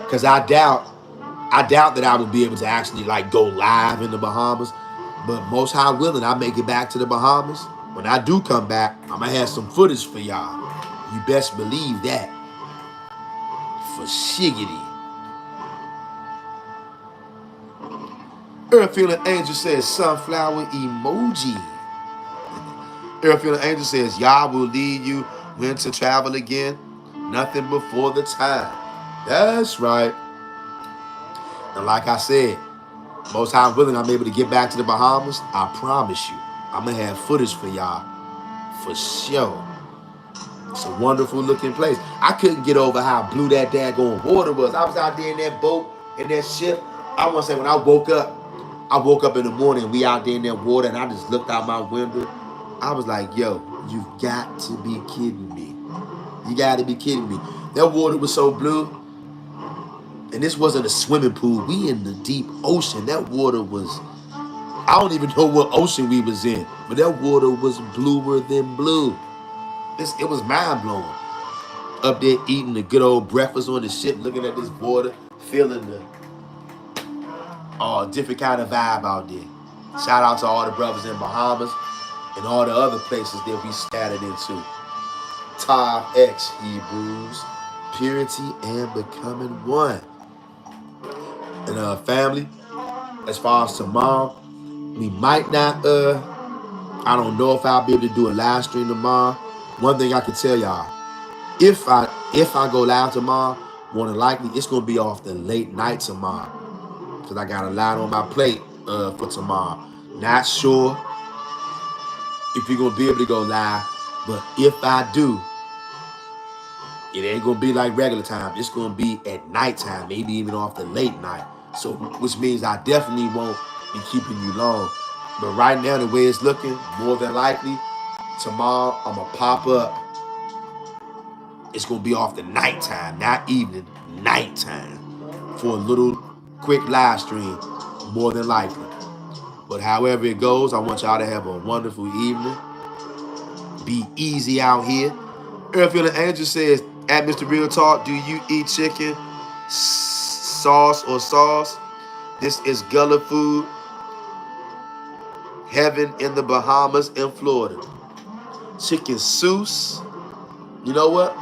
because I doubt that I would be able to actually like go live in the Bahamas. But most high willing, I make it back to the Bahamas. When I do come back, I'm going to have some footage for y'all. You best believe that. For shiggity. Earth Feeling Angel says sunflower emoji. Airfield Angel says, Yah will lead you when to travel again. Nothing before the time. That's right. And like I said, most time willing, I'm able to get back to the Bahamas. I promise you, I'm going to have footage for y'all for sure. It's a wonderful looking place. I couldn't get over how blue that daggone water was. I was out there in that boat, in that ship. I want to say when I woke up in the morning, we out there in that water, and I just looked out my window. I was like, yo, you've got to be kidding me. You got to be kidding me. That water was so blue. And this wasn't a swimming pool. We in the deep ocean. That water was, I don't even know what ocean we was in. But that water was bluer than blue. It was mind blowing. Up there eating the good old breakfast on the ship, looking at this water, feeling the different kind of vibe out there. Shout out to all the brothers in Bahamas and all the other places that we scattered into. Tav X Hebrews, purity and becoming one. And family, as far as tomorrow, we might not, I don't know if I'll be able to do a live stream tomorrow. One thing I can tell y'all, if I go live tomorrow, more than likely it's gonna be off the late night tomorrow. Cause I got a lot on my plate for tomorrow. Not sure if you're gonna be able to go live, but if I do, it ain't gonna be like regular time. It's gonna be at nighttime, maybe even off the late night. So, which means I definitely won't be keeping you long. But right now, the way it's looking, more than likely, tomorrow I'm gonna pop up. It's gonna be off the nighttime, not evening, nighttime, for a little quick live stream, more than likely. But however it goes, I want y'all to have a wonderful evening. Be easy out here. Airfield Angel says, at Mr. Real Talk, do you eat chicken, sauce or sauce? This is Gullah Food Heaven in the Bahamas and Florida. Chicken sauce. You know what?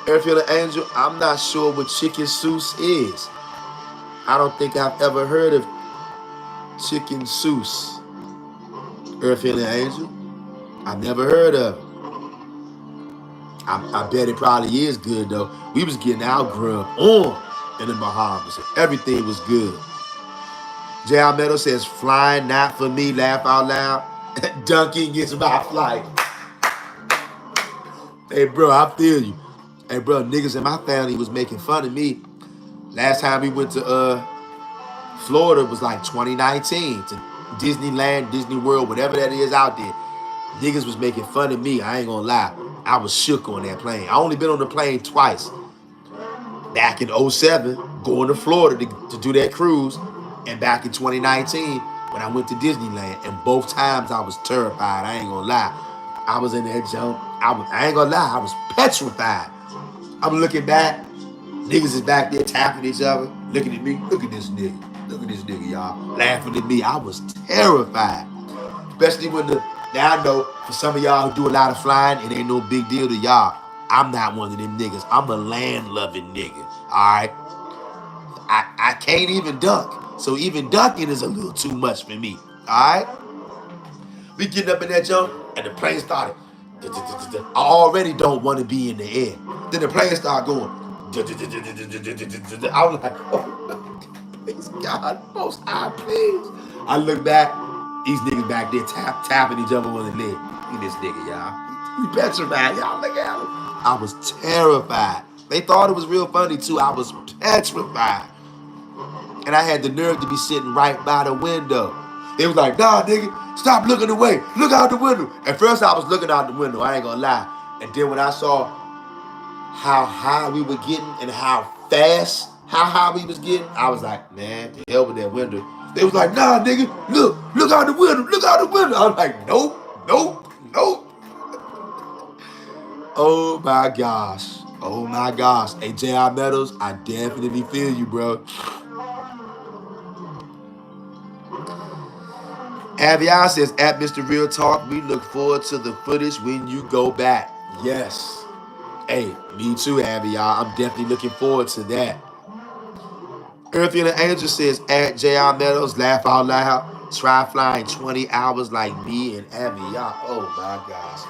Airfield Angel, I'm not sure what chicken sauce is. I don't think I've ever heard of chicken sauce. Airfield Angel, I've never heard of it. I bet it probably is good though. We was getting our grub on in the Bahamas. Everything was good. J.R. Meadow says, flying not for me, laugh out loud. Dunking is my flight. Hey bro, I feel you. Hey bro, niggas in my family was making fun of me. Last time we went to Florida was like 2019 to Disneyland, Disney World, whatever that is out there. Niggas was making fun of me. I ain't gonna lie. I was shook on that plane. I only been on the plane twice. Back in 07, going to Florida to do that cruise. And back in 2019, when I went to Disneyland. And both times I was terrified. I ain't gonna lie. I was in that jump. I ain't gonna lie. I was petrified. I'm looking back. Niggas is back there tapping each other. Looking at me. Look at this nigga. Look at this nigga, y'all. Laughing at me. I was terrified. Especially when now I know for some of y'all who do a lot of flying, it ain't no big deal to y'all. I'm not one of them niggas. I'm a land-loving nigga, all right? I can't even dunk. So even dunking is a little too much for me, all right? We getting up in that jump, and the plane started. I already don't want to be in the air. Then the plane started going. I was like, oh, please, God, most high, please. I look back. These niggas back there tapping each other on the leg. Look at this nigga, y'all. He petrified, y'all. Look at him. I was terrified. They thought it was real funny, too. I was petrified. And I had the nerve to be sitting right by the window. They was like, nah, nigga, stop looking away. Look out the window. At first, I was looking out the window. I ain't gonna lie. And then when I saw how high we were getting and how high we was getting, I was like, man, the hell with that window. They was like, nah, nigga, look out the window, look out the window. I was like, nope. Oh my gosh. Hey, J.R. Meadows, I definitely feel you, bro. Avion says, at Mr. Real Talk, we look forward to the footage when you go back. Yes. Hey, me too, Avion. I'm definitely looking forward to that. Earthy and the Angel says, at J.R. Meadows, laugh out loud. Try flying 20 hours like me and Abby. Y'all, oh my gosh.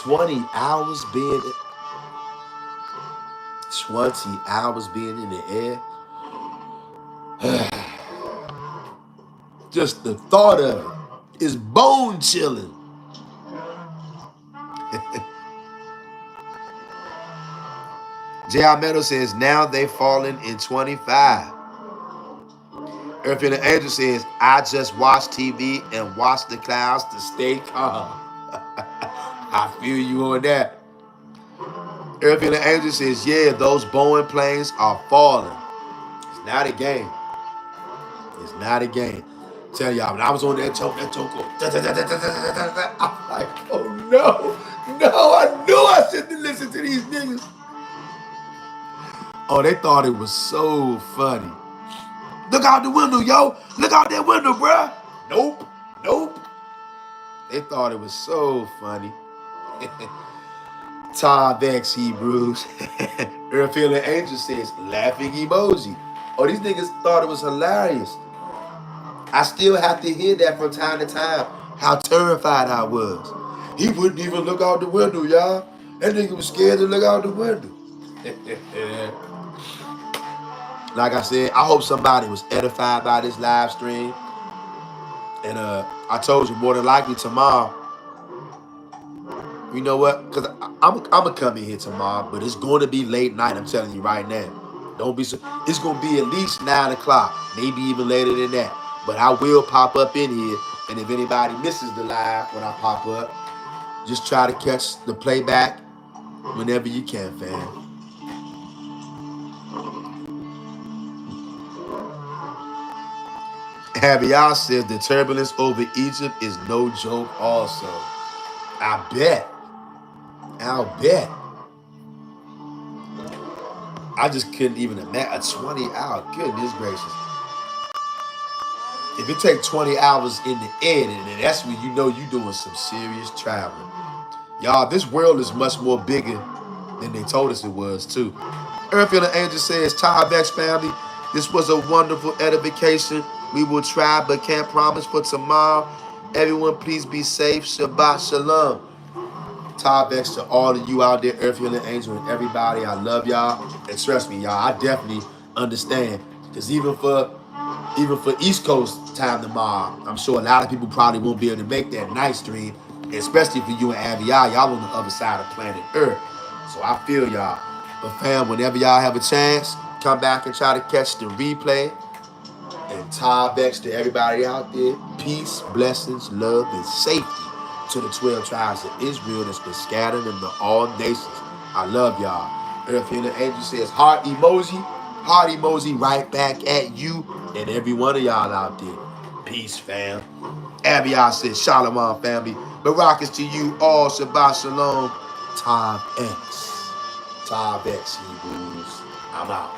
20 hours being 20 hours being in the air. Just the thought of it is bone chilling. J.R. Meadow says, now they falling in 25. Earth and the Angel says, I just watch TV and watch the clouds to stay calm. I feel you on that. Earth and the Angel says, yeah, those Boeing planes are falling. It's not a game. It's not a game. Tell y'all, when I was on that choke, I'm like, oh no, I knew I shouldn't listen to these niggas. Oh, they thought it was so funny. Look out the window, yo. Look out that window, bruh. Nope. They thought it was so funny. Todd Vex Hebrews. Earth and the Angel says, laughing emoji. Oh, these niggas thought it was hilarious. I still have to hear that from time to time, how terrified I was. He wouldn't even look out the window, y'all. That nigga was scared to look out the window. Like I said, I hope somebody was edified by this live stream. And I told you, more than likely tomorrow, you know what? Because I'm going to come in here tomorrow, but it's going to be late night, I'm telling you right now. Don't be so. It's going to be at least 9 o'clock, maybe even later than that. But I will pop up in here, and if anybody misses the live when I pop up, just try to catch the playback whenever you can, fam. Abiyah says the turbulence over Egypt is no joke also. I'll bet. I just couldn't even imagine a 20-hour. Goodness gracious. If it takes 20 hours in the air, then that's when you know you're doing some serious traveling. Y'all, this world is much more bigger than they told us it was, too. Earth and the Angel says, Todd Vex family, this was a wonderful edification. We will try, but can't promise for tomorrow. Everyone, please be safe. Shabbat shalom. Todd Vex to all of you out there, Earth and the Angel, and everybody. I love y'all. And trust me, y'all, I definitely understand. Because even for East Coast time tomorrow, I'm sure a lot of people probably won't be able to make that night stream, especially for you and Abiyah. Y'all on the other side of planet Earth. So I feel y'all. But fam, whenever y'all have a chance, come back and try to catch the replay. And Todd Vex to everybody out there. Peace, blessings, love, and safety to the 12 tribes of Israel that's been scattered into all nations. I love y'all. Earth and the Angel says heart emoji right back at you and every one of y'all out there. Peace, fam. Abiyah says shalom, family. Barak is to you all. Shabbat shalom. Todd Vex Hebrews. I'm out.